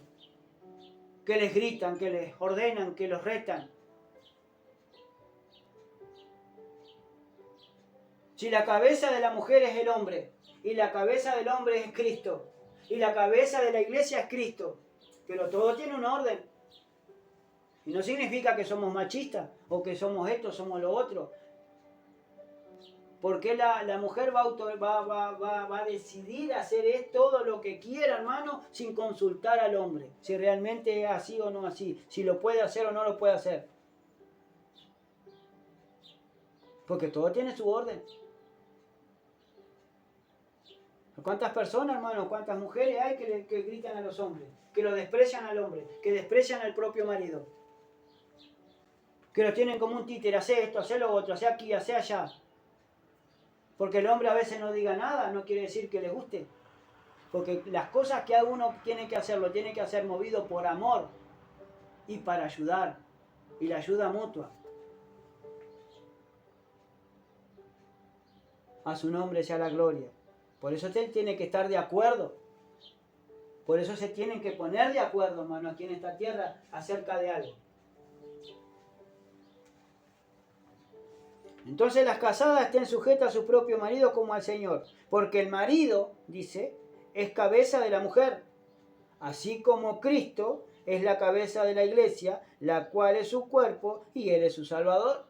que les gritan, que les ordenan, que los retan. Si la cabeza de la mujer es el hombre, y la cabeza del hombre es Cristo, y la cabeza de la iglesia es Cristo, pero todo tiene un orden. Y no significa que somos machistas, o que somos esto, somos lo otro. Porque la mujer va a decidir hacer todo lo que quiera, hermano, sin consultar al hombre. Si realmente es así o no así. Si lo puede hacer o no lo puede hacer. Porque todo tiene su orden. ¿Cuántas personas, hermano, cuántas mujeres hay que gritan a los hombres? Que lo desprecian al hombre, que desprecian al propio marido. Que lo tienen como un títere, hace esto, hace lo otro, hace aquí, hace allá. Porque el hombre a veces no diga nada, no quiere decir que le guste. Porque las cosas que uno tiene que hacer, lo tiene que hacer movido por amor y para ayudar. Y la ayuda mutua. A su nombre sea la gloria. Por eso usted tiene que estar de acuerdo. Por eso se tienen que poner de acuerdo, hermano, aquí en esta tierra acerca de algo. Entonces las casadas estén sujetas a su propio marido como al Señor. Porque el marido, dice, es cabeza de la mujer. Así como Cristo es la cabeza de la iglesia, la cual es su cuerpo y Él es su Salvador.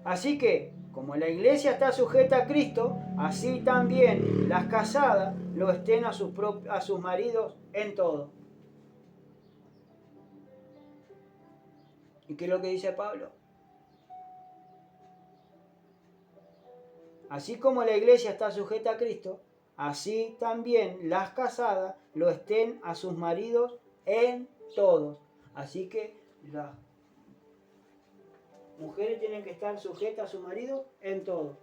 Así que, como la iglesia está sujeta a Cristo, así también las casadas lo estén a sus maridos en todo. ¿Y qué es lo que dice Pablo? Así como la iglesia está sujeta a Cristo, así también las casadas lo estén a sus maridos en todo. Así que las mujeres tienen que estar sujetas a su marido en todo.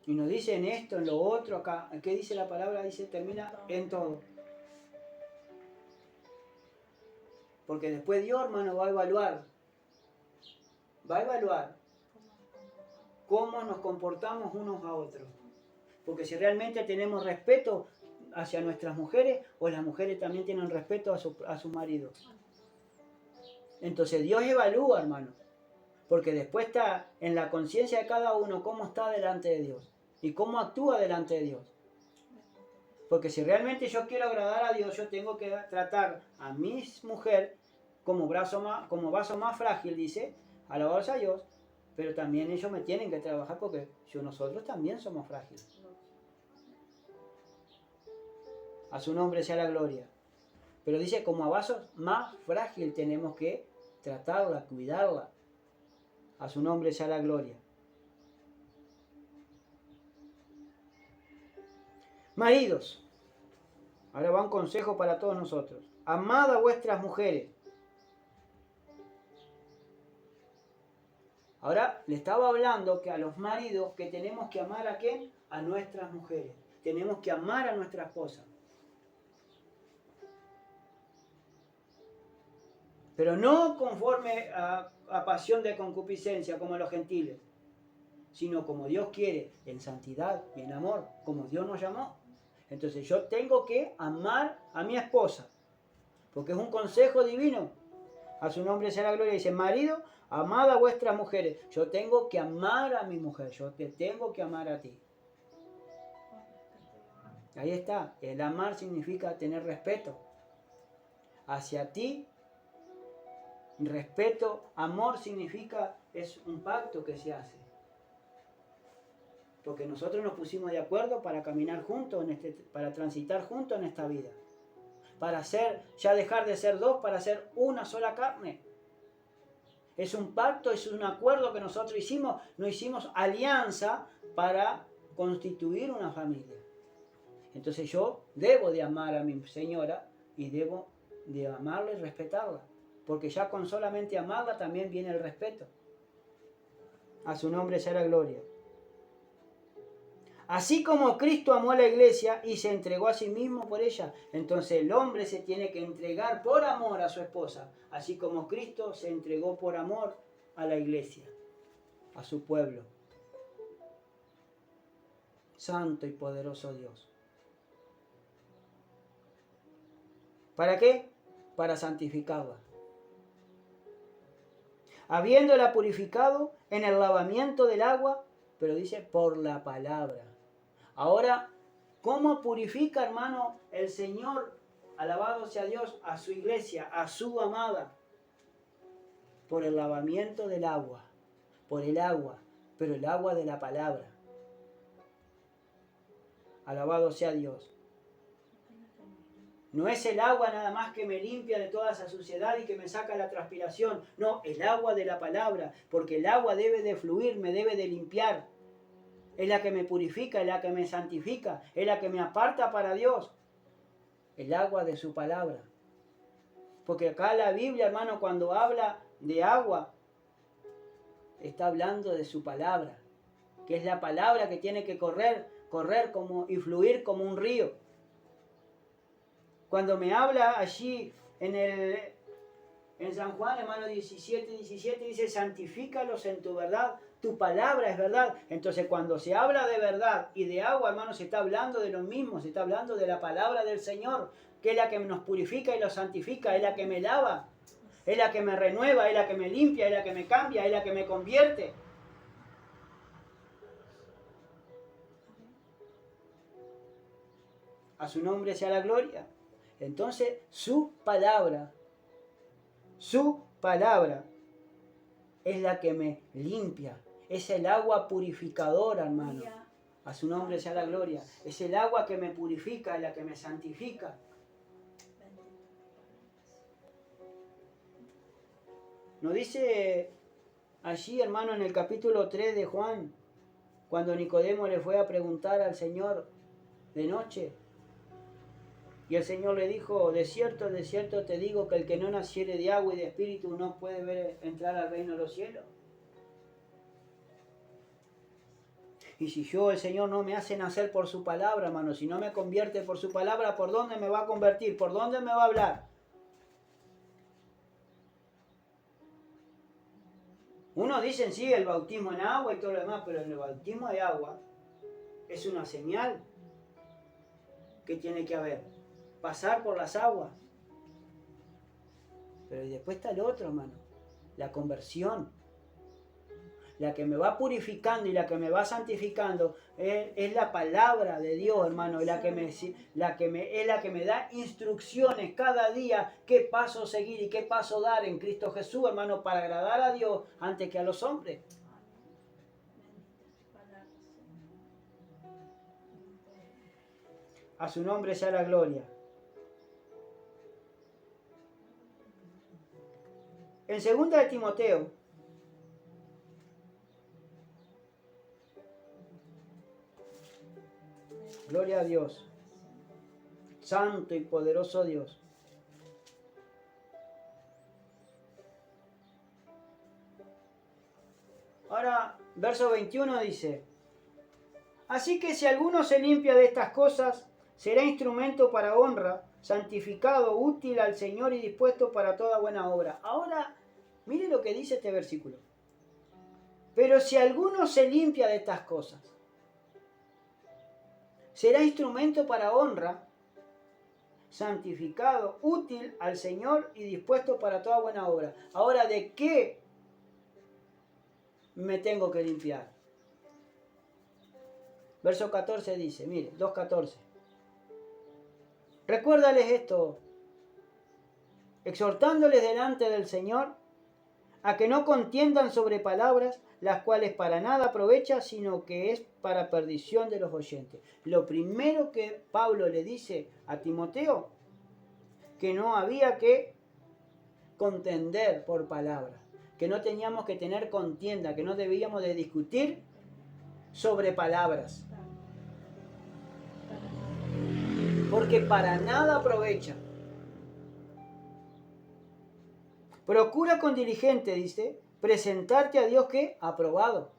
Y nos dice en esto, en lo otro, acá. ¿Qué dice la palabra? Dice, termina en todo. Porque después Dios, hermano, va a evaluar cómo nos comportamos unos a otros. Porque si realmente tenemos respeto hacia nuestras mujeres, o las mujeres también tienen respeto a sus maridos. Entonces Dios evalúa, hermano. Porque después está en la conciencia de cada uno cómo está delante de Dios. Y cómo actúa delante de Dios. Porque si realmente yo quiero agradar a Dios, yo tengo que tratar a mi mujer como vaso más frágil, dice, alabados a Dios, pero también ellos me tienen que trabajar porque nosotros también somos frágiles. A su nombre sea la gloria. Pero dice, como a vasos más frágil tenemos que tratarla, cuidarla. A su nombre sea la gloria. Maridos, ahora va un consejo para todos nosotros. Amad a vuestras mujeres. Ahora le estaba hablando que a los maridos que tenemos que amar a ¿quién? A nuestras mujeres. Tenemos que amar a nuestra esposa. Pero no conforme a pasión de concupiscencia como los gentiles, sino como Dios quiere, en santidad y en amor, como Dios nos llamó. Entonces yo tengo que amar a mi esposa, porque es un consejo divino. A su nombre sea la gloria. Dice, marido, amad a vuestras mujeres. Yo tengo que amar a mi mujer, yo te tengo que amar a ti. Ahí está, el amar significa tener respeto hacia ti. Respeto, amor significa, es un pacto que se hace. Porque nosotros nos pusimos de acuerdo para caminar juntos, para transitar juntos en esta vida. para ya dejar de ser dos, para ser una sola carne. Es un pacto, es un acuerdo que nosotros hicimos. No hicimos alianza para constituir una familia. Entonces yo debo de amar a mi señora y debo de amarla y respetarla. Porque ya con solamente amarla también viene el respeto. A su nombre sea la gloria. Así como Cristo amó a la iglesia y se entregó a sí mismo por ella, entonces el hombre se tiene que entregar por amor a su esposa, así como Cristo se entregó por amor a la iglesia, a su pueblo. Santo y poderoso Dios. ¿Para qué? Para santificarla. Habiéndola purificado en el lavamiento del agua, pero dice por la palabra. Ahora, ¿cómo purifica, hermano, el Señor, alabado sea Dios, a su iglesia, a su amada? Por el lavamiento del agua, por el agua, pero el agua de la palabra. Alabado sea Dios. No es el agua nada más que me limpia de toda esa suciedad y que me saca la transpiración. No, el agua de la palabra, porque el agua debe de fluir, me debe de limpiar. Es la que me purifica, es la que me santifica, es la que me aparta para Dios. El agua de su palabra. Porque acá la Biblia, hermano, cuando habla de agua, está hablando de su palabra. Que es la palabra que tiene que correr como y fluir como un río. Cuando me habla allí en San Juan, hermano 17 dice, santifícalos en tu verdad, tu palabra es verdad. Entonces cuando se habla de verdad y de agua, hermano, se está hablando de lo mismo, se está hablando de la palabra del Señor, que es la que nos purifica y nos santifica, es la que me lava, es la que me renueva, es la que me limpia, es la que me cambia, es la que me convierte. A su nombre sea la gloria. Entonces su palabra es la que me limpia. Es el agua purificadora, hermano. A su nombre sea la gloria. Es el agua que me purifica, es la que me santifica. Nos dice allí, hermano, en el capítulo 3 de Juan, cuando Nicodemo le fue a preguntar al Señor de noche. Y el Señor le dijo, de cierto te digo que el que no naciere de agua y de espíritu no puede entrar al reino de los cielos. Y si yo, el Señor, no me hace nacer por su palabra, hermano, si no me convierte por su palabra, ¿por dónde me va a convertir? ¿Por dónde me va a hablar? Unos dicen, sí, el bautismo en agua y todo lo demás, pero el bautismo de agua es una señal que tiene que haber. Pasar por las aguas. Pero después está el otro, hermano. La conversión. La que me va purificando y la que me va santificando es la palabra de Dios, hermano. Es la que me da instrucciones cada día qué paso seguir y qué paso dar en Cristo Jesús, hermano, para agradar a Dios antes que a los hombres. A su nombre sea la gloria. En 2 de Timoteo, gloria a Dios, santo y poderoso Dios. Ahora, verso 21 dice, así que si alguno se limpia de estas cosas, será instrumento para honra, santificado, útil al Señor y dispuesto para toda buena obra. Ahora, mire lo que dice este versículo. Pero si alguno se limpia de estas cosas, será instrumento para honra, santificado, útil al Señor y dispuesto para toda buena obra. Ahora, ¿de qué me tengo que limpiar? Verso 14 dice, mire, 2:14. Recuérdales esto, exhortándoles delante del Señor a que no contiendan sobre palabras, las cuales para nada aprovechan, sino que es para perdición de los oyentes. Lo primero que Pablo le dice a Timoteo que no había que contender por palabras, que no teníamos que tener contienda, que no debíamos de discutir sobre palabras. Porque para nada aprovecha. Procura con diligente, dice, presentarte a Dios que aprobado.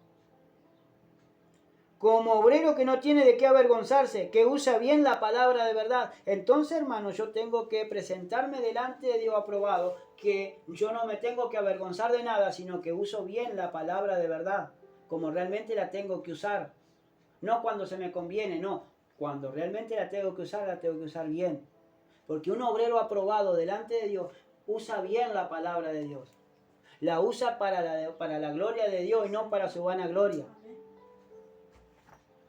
Como obrero que no tiene de qué avergonzarse, que usa bien la palabra de verdad. Entonces, hermano, yo tengo que presentarme delante de Dios aprobado, que yo no me tengo que avergonzar de nada, sino que uso bien la palabra de verdad, como realmente la tengo que usar. No cuando se me conviene, no. Cuando realmente la tengo que usar bien. Porque un obrero aprobado delante de Dios usa bien la palabra de Dios. La usa para la gloria de Dios y no para su vanagloria.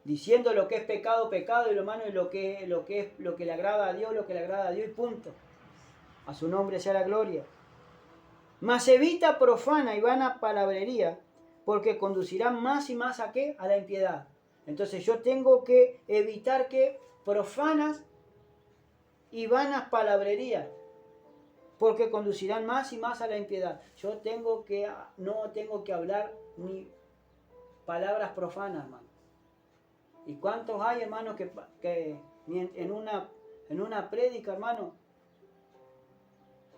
Diciendo lo que es pecado, pecado, y lo malo, y lo que le agrada a Dios, lo que le agrada a Dios, y punto. A su nombre sea la gloria. Mas evita profana y vana palabrería, porque conducirán más y más ¿a qué? A la impiedad. Entonces yo tengo que evitar que profanas y vanas palabrerías, porque conducirán más y más a la impiedad. Yo no tengo que hablar ni palabras profanas, hermano. ¿Y cuántos hay, hermanos, que en una prédica, hermano,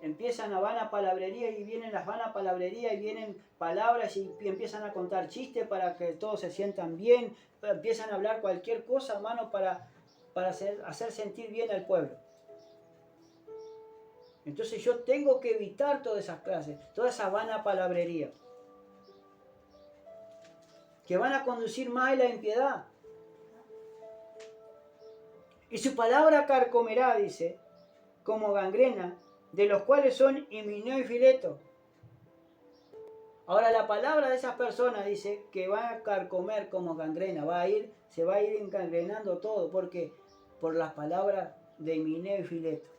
empiezan a vana palabrería y vienen las vanas palabrerías y vienen palabras y empiezan a contar chistes para que todos se sientan bien, empiezan a hablar cualquier cosa, hermano, para hacer sentir bien al pueblo? Entonces yo tengo que evitar todas esas clases, toda esa vana palabrería, que van a conducir más a la impiedad. Y su palabra carcomerá, dice, como gangrena, de los cuales son Himeneo y Fileto. Ahora la palabra de esas personas dice que va a carcomer como gangrena, se va a ir encangrenando todo, porque por las palabras de Himeneo y Fileto,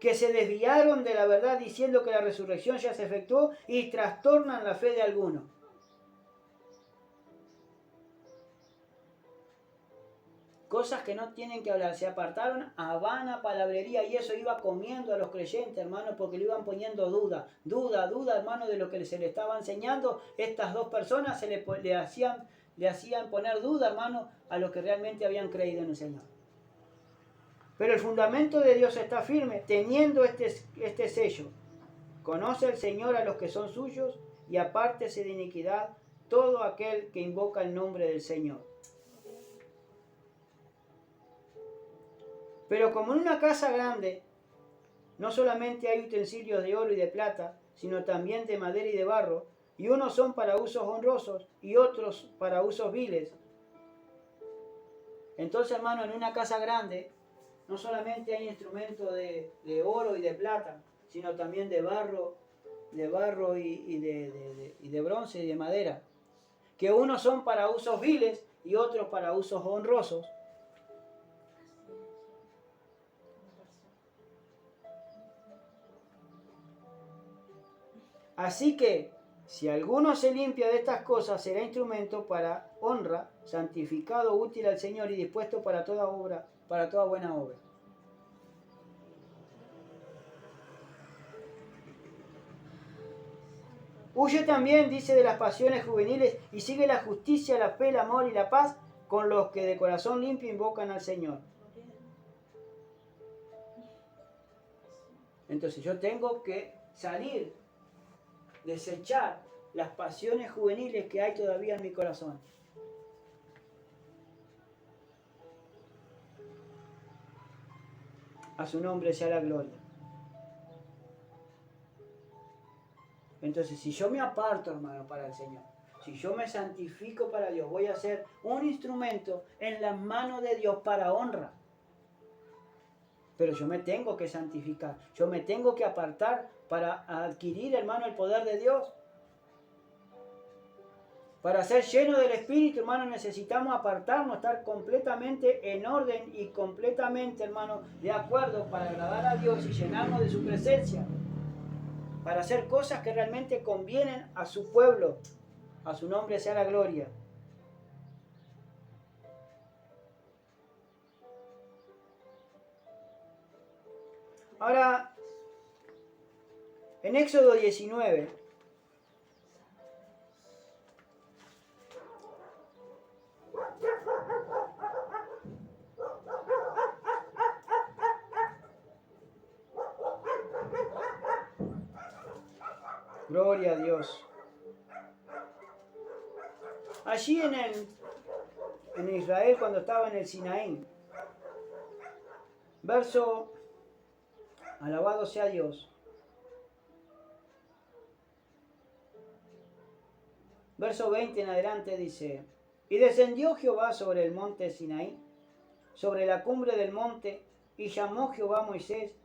que se desviaron de la verdad diciendo que la resurrección ya se efectuó y trastornan la fe de algunos. Cosas que no tienen que hablar, se apartaron a vana palabrería, y eso iba comiendo a los creyentes, hermano, porque le iban poniendo duda, hermano, de lo que se le estaba enseñando. Estas dos personas le hacían poner duda, hermano, a los que realmente habían creído en el Señor. Pero el fundamento de Dios está firme, teniendo este sello. Conoce el Señor a los que son suyos, y apártese de iniquidad todo aquel que invoca el nombre del Señor. Pero como en una casa grande, no solamente hay utensilios de oro y de plata, sino también de madera y de barro, y unos son para usos honrosos y otros para usos viles. Entonces, hermano, en una casa grande, no solamente hay instrumentos de oro y de plata, sino también de barro y de bronce y de madera, que unos son para usos viles y otros para usos honrosos. Así que, si alguno se limpia de estas cosas, será instrumento para honra, santificado, útil al Señor y dispuesto para toda obra, para toda buena obra. Huye también, dice, de las pasiones juveniles y sigue la justicia, la fe, el amor y la paz con los que de corazón limpio invocan al Señor. Entonces yo tengo que salir, desechar las pasiones juveniles que hay todavía en mi corazón. A su nombre sea la gloria. Entonces, si yo me aparto, hermano, para el Señor, si yo me santifico para Dios, voy a ser un instrumento en las manos de Dios para honra. Pero yo me tengo que santificar, yo me tengo que apartar para adquirir, hermano, el poder de Dios. Para ser lleno del Espíritu, hermano, necesitamos apartarnos, estar completamente en orden y completamente, hermano, de acuerdo para agradar a Dios y llenarnos de su presencia. Para hacer cosas que realmente convienen a su pueblo. A su nombre sea la gloria. Ahora, en Éxodo 19, gloria a Dios. Allí en Israel, cuando estaba en el Sinaí, verso, alabado sea Dios, verso 20 en adelante dice: y descendió Jehová sobre el monte Sinaí, sobre la cumbre del monte, y llamó Jehová a Moisés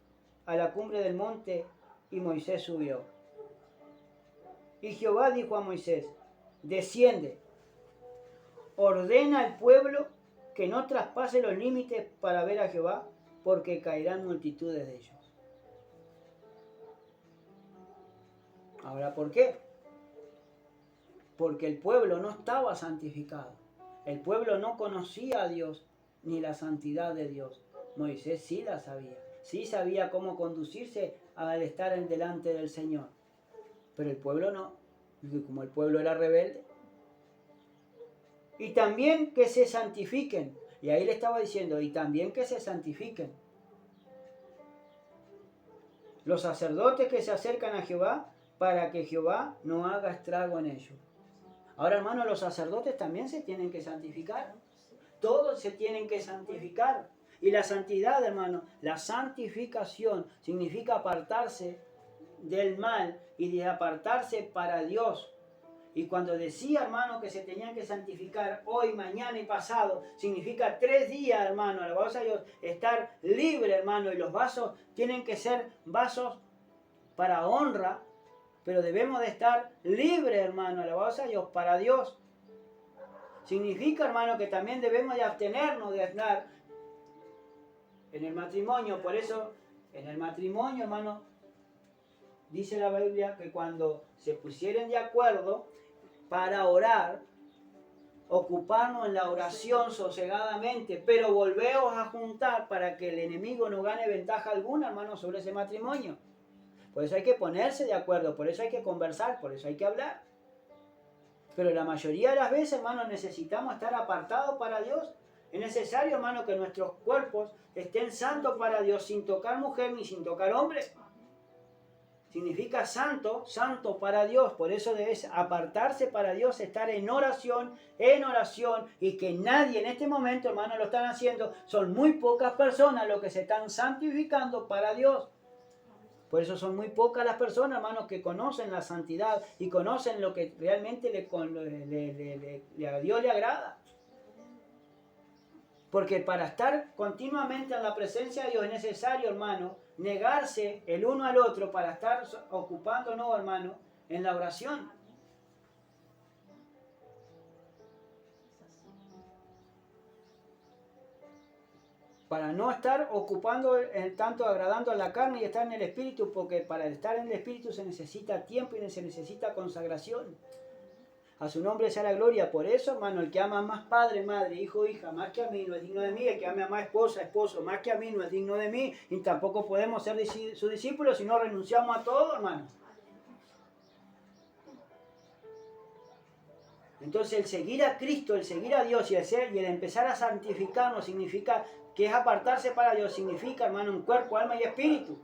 a la cumbre del monte, y Moisés subió. Y Jehová dijo a Moisés: desciende, ordena al pueblo que no traspase los límites para ver a Jehová, porque caerán multitudes de ellos. Ahora, ¿por qué? Porque el pueblo no estaba santificado. El pueblo no conocía a Dios ni la santidad de Dios. Moisés sí la sabía. Sí sabía cómo conducirse al estar delante del Señor. Pero el pueblo no. Y como el pueblo era rebelde. Y también que se santifiquen. Y ahí le estaba diciendo, y también que se santifiquen. Los sacerdotes que se acercan a Jehová, para que Jehová no haga estrago en ellos. Ahora, hermano, los sacerdotes también se tienen que santificar. Todos se tienen que santificar. Y la santidad, hermano, la santificación significa apartarse del mal y de apartarse para Dios. Y cuando decía, hermano, que se tenían que santificar hoy, mañana y pasado, significa 3 días, hermano, alabados a Dios, estar libre, hermano. Y los vasos tienen que ser vasos para honra, pero debemos de estar libres, hermano, alabados a Dios, para Dios. Significa, hermano, que también debemos de abstenernos de estar en el matrimonio. Por eso, en el matrimonio, hermano, dice la Biblia que cuando se pusieren de acuerdo para orar, ocuparnos en la oración sosegadamente, pero volveos a juntar para que el enemigo no gane ventaja alguna, hermano, sobre ese matrimonio. Por eso hay que ponerse de acuerdo, por eso hay que conversar, por eso hay que hablar. Pero la mayoría de las veces, hermano, necesitamos estar apartados para Dios. Es necesario, hermano, que nuestros cuerpos estén santos para Dios, sin tocar mujer ni sin tocar hombre. Significa santo, santo para Dios. Por eso debes apartarse para Dios, estar en oración, y que nadie en este momento, hermano, lo están haciendo. Son muy pocas personas los que se están santificando para Dios. Por eso son muy pocas las personas, hermanos, que conocen la santidad y conocen lo que realmente a Dios le agrada. Porque para estar continuamente en la presencia de Dios es necesario, hermano, negarse el uno al otro para estar ocupándonos, hermano, en la oración. Para no estar ocupando tanto agradando a la carne y estar en el Espíritu, porque para estar en el Espíritu se necesita tiempo y se necesita consagración. A su nombre sea la gloria. Por eso, hermano, el que ama más padre, madre, hijo, hija, más que a mí, no es digno de mí. El que ama más esposa, esposo, más que a mí, no es digno de mí. Y tampoco podemos ser sus discípulos si no renunciamos a todo, hermano. Entonces, el seguir a Cristo, el seguir a Dios y el empezar a santificarnos significa que es apartarse para Dios. Significa, hermano, un cuerpo, alma y espíritu.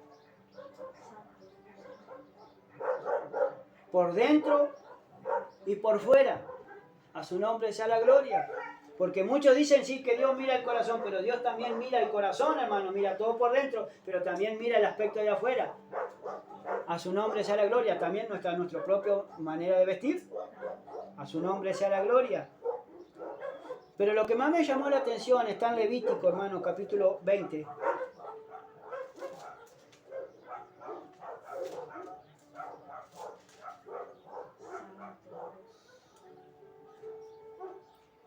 Por dentro y por fuera. A su nombre sea la gloria. Porque muchos dicen sí que Dios mira el corazón, pero Dios también mira el corazón, hermano. Mira todo por dentro, pero también mira el aspecto de afuera. A su nombre sea la gloria. También nuestra propia manera de vestir. A su nombre sea la gloria. Pero lo que más me llamó la atención está en Levítico, hermano, capítulo 20.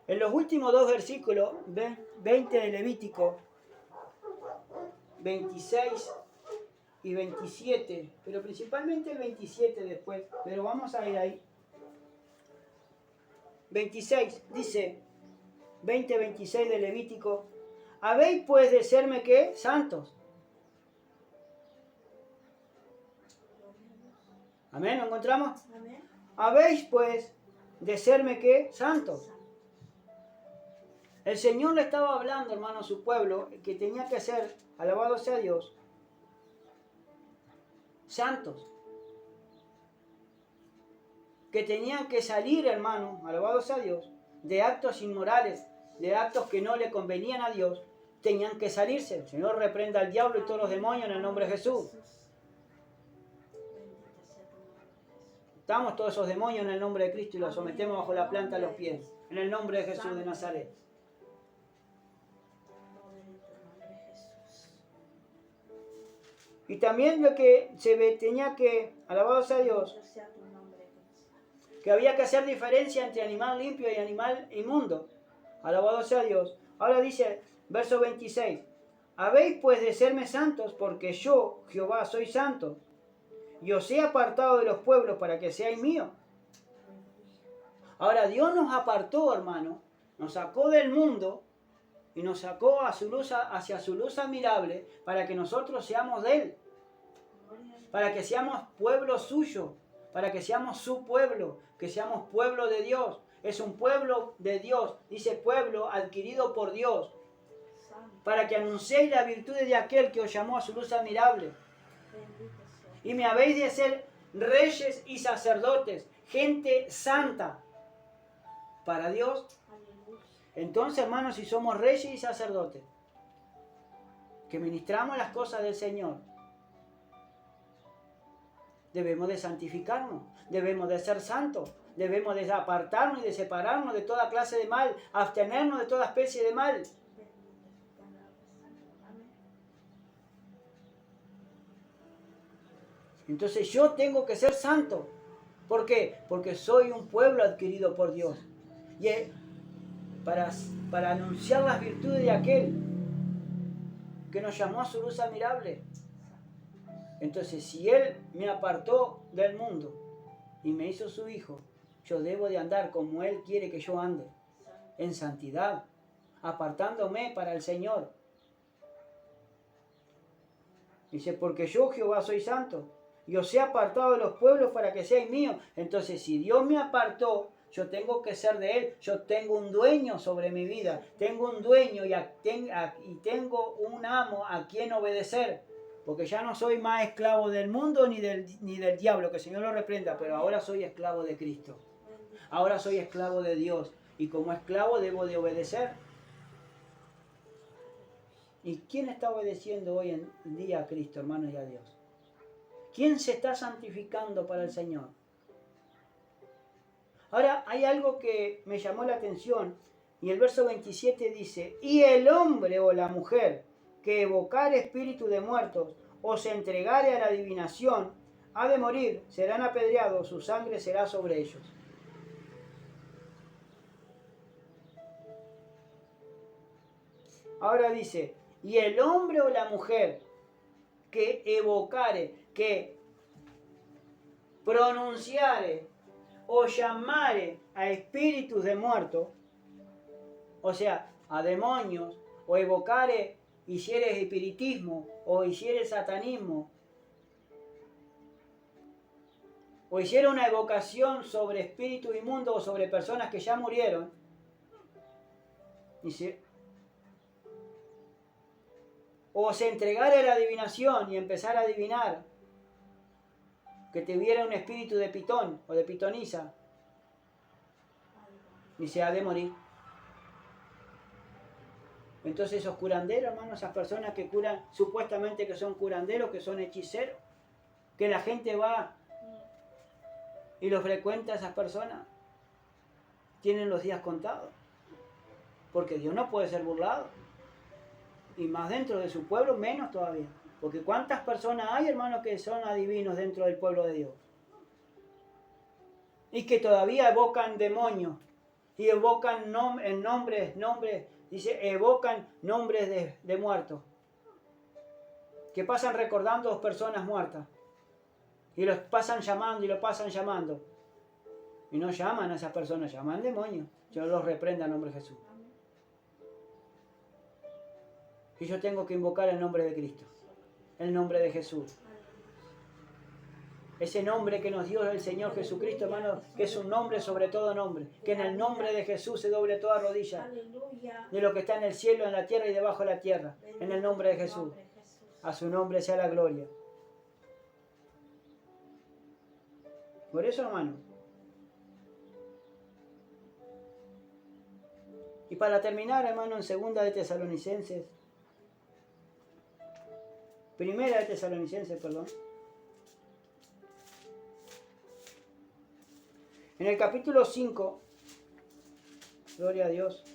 En los últimos 2 versículos, 20 de Levítico, 26 y 27, pero principalmente el 27 después, pero vamos a ir ahí. 26, dice, 20-26 de Levítico: habéis pues de serme, ¿qué? Santos, Amén, ¿lo encontramos? Amén. Habéis pues de serme ¿qué? Santos. El Señor le estaba hablando, hermano, a su pueblo, que tenía que ser, alabado sea Dios, santos. Que tenían que salir, hermano, alabado sea Dios, de actos inmorales, de actos que no le convenían a Dios, tenían que salirse. El Señor reprenda al diablo y todos los demonios en el nombre de Jesús. Estamos todos esos demonios en el nombre de Cristo y los sometemos bajo la planta de los pies, en el nombre de Jesús de Nazaret. Y también lo que tenía que, alabado sea Dios, que había que hacer diferencia entre animal limpio y animal inmundo. Alabado sea Dios. Ahora dice, verso 26, habéis pues de serme santos, porque yo, Jehová, soy santo, y os he apartado de los pueblos para que seáis míos. Ahora Dios nos apartó, hermano, nos sacó del mundo y nos sacó a su luz, hacia su luz admirable para que nosotros seamos de Él, para que seamos pueblo suyo, para que seamos su pueblo, que seamos pueblo de Dios. Es un pueblo de Dios, dice pueblo adquirido por Dios, para que anunciéis las virtudes de aquel que os llamó a su luz admirable. Y me habéis de ser reyes y sacerdotes, gente santa para Dios. Entonces, hermanos, si somos reyes y sacerdotes, que ministramos las cosas del Señor, debemos de santificarnos, debemos de ser santos, debemos de apartarnos y de separarnos de toda clase de mal, abstenernos de toda especie de mal. Entonces yo tengo que ser santo. ¿Por qué? Porque soy un pueblo adquirido por Dios. Y para anunciar las virtudes de aquel que nos llamó a su luz admirable. Entonces, si Él me apartó del mundo y me hizo su hijo, yo debo de andar como Él quiere que yo ande, en santidad, apartándome para el Señor. Dice, porque yo, Jehová, soy santo, y os he apartado de los pueblos para que seáis míos. Entonces, si Dios me apartó, yo tengo que ser de Él. Yo tengo un dueño sobre mi vida. Tengo un dueño y tengo un amo a quien obedecer. Porque ya no soy más esclavo del mundo ni del diablo, que el Señor lo reprenda, pero ahora soy esclavo de Cristo. Ahora soy esclavo de Dios. Y como esclavo debo de obedecer. ¿Y quién está obedeciendo hoy en día a Cristo, hermanos, y a Dios? ¿Quién se está santificando para el Señor? Ahora, hay algo que me llamó la atención, y el verso 27 dice, y el hombre o la mujer que evocare espíritu de muertos o se entregare a la adivinación, ha de morir, serán apedreados, su sangre será sobre ellos. Ahora dice, y el hombre o la mujer que evocare, que pronunciare o llamare a espíritus de muertos, o sea, a demonios, o evocare, hiciere espiritismo, o hiciere satanismo, o hiciera una evocación sobre espíritus inmundos o sobre personas que ya murieron, dice, o se entregara a la adivinación y empezara a adivinar, que tuviera un espíritu de pitón o de pitonisa, y se ha de morir. Entonces esos curanderos, hermanos, esas personas que curan, supuestamente que son curanderos, que son hechiceros, que la gente va y los frecuenta a esas personas, tienen los días contados. Porque Dios no puede ser burlado. Y más dentro de su pueblo, menos todavía. Porque ¿cuántas personas hay, hermanos, que son adivinos dentro del pueblo de Dios? Y que todavía evocan demonios. Y evocan nombres, dice, evocan nombres de muertos. Que pasan recordando a dos personas muertas. Y los pasan llamando y los pasan llamando. Y no llaman a esas personas, llaman demonios. Yo los reprenda en nombre de Jesús. Y yo tengo que invocar el nombre de Cristo. El nombre de Jesús. Ese nombre que nos dio el Señor Jesucristo, hermano, que es un nombre sobre todo nombre. Que en el nombre de Jesús se doble toda rodilla. De lo que está en el cielo, en la tierra y debajo de la tierra. En el nombre de Jesús. A su nombre sea la gloria. Por eso, hermano. Y para terminar, hermano, en segunda de Tesalonicenses. Primera de Tesalonicenses, perdón. En el capítulo 5, gloria a Dios.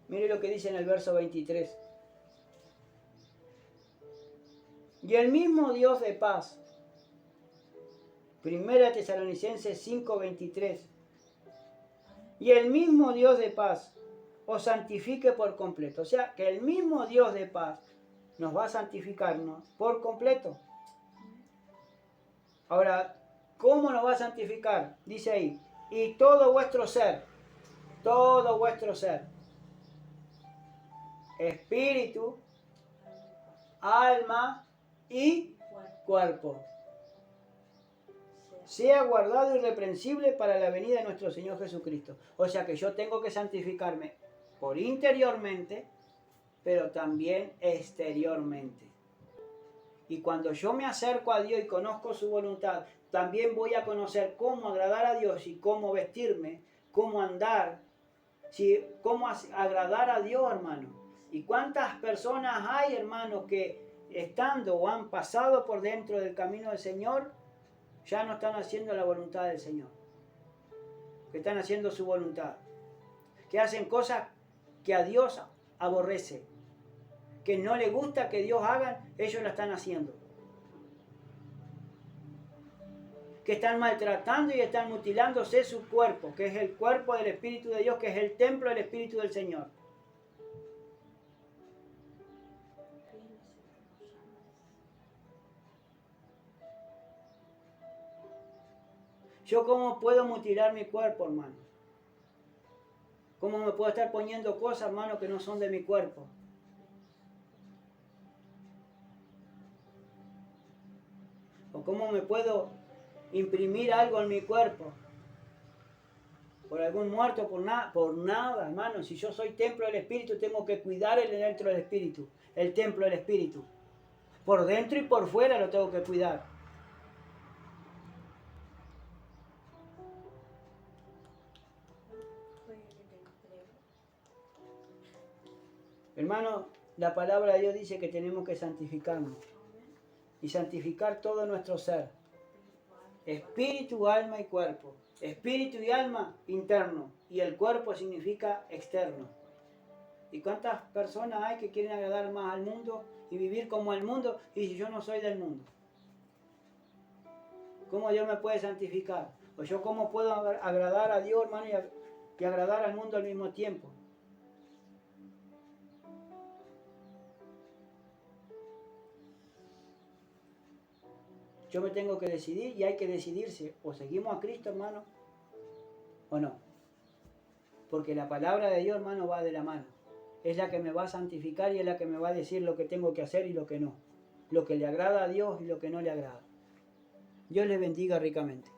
Mire lo que dice en el verso 23. Y el mismo Dios de paz. Primera Tesalonicenses 5:23. Y el mismo Dios de paz os santifique por completo. O sea, que el mismo Dios de paz nos va a santificarnos por completo. Ahora, ¿cómo nos va a santificar? Dice ahí, y todo vuestro ser, espíritu, alma y cuerpo, sea guardado irreprensible para la venida de nuestro Señor Jesucristo. O sea que yo tengo que santificarme por interiormente, pero también exteriormente. Y cuando yo me acerco a Dios y conozco su voluntad, también voy a conocer cómo agradar a Dios y cómo vestirme, cómo andar, cómo agradar a Dios, hermano. Y cuántas personas hay, hermano, que estando o han pasado por dentro del camino del Señor, ya no están haciendo la voluntad del Señor. Que están haciendo su voluntad. Que hacen cosas que a Dios aborrece. Que no le gusta que Dios haga, ellos la están haciendo. Que están maltratando y están mutilándose su cuerpo, que es el cuerpo del Espíritu de Dios, que es el templo del Espíritu del Señor. ¿Yo cómo puedo mutilar mi cuerpo, hermano? ¿Cómo me puedo estar poniendo cosas, hermano, que no son de mi cuerpo? ¿O cómo me puedo imprimir algo en mi cuerpo? Por algún muerto, por nada, hermano. Si yo soy templo del Espíritu, tengo que cuidar el dentro del Espíritu, el templo del Espíritu. Por dentro y por fuera lo tengo que cuidar. Hermano, la palabra de Dios dice que tenemos que santificarnos. Y santificar todo nuestro ser. Espíritu, alma y cuerpo. Espíritu y alma interno. Y el cuerpo significa externo. ¿Y cuántas personas hay que quieren agradar más al mundo y vivir como el mundo? Y si yo no soy del mundo, ¿cómo Dios me puede santificar? ¿O yo cómo puedo agradar a Dios, hermano, y agradar al mundo al mismo tiempo? Yo me tengo que decidir y hay que decidirse. O seguimos a Cristo, hermano, o no. Porque la palabra de Dios, hermano, va de la mano. Es la que me va a santificar y es la que me va a decir lo que tengo que hacer y lo que no. Lo que le agrada a Dios y lo que no le agrada. Dios les bendiga ricamente.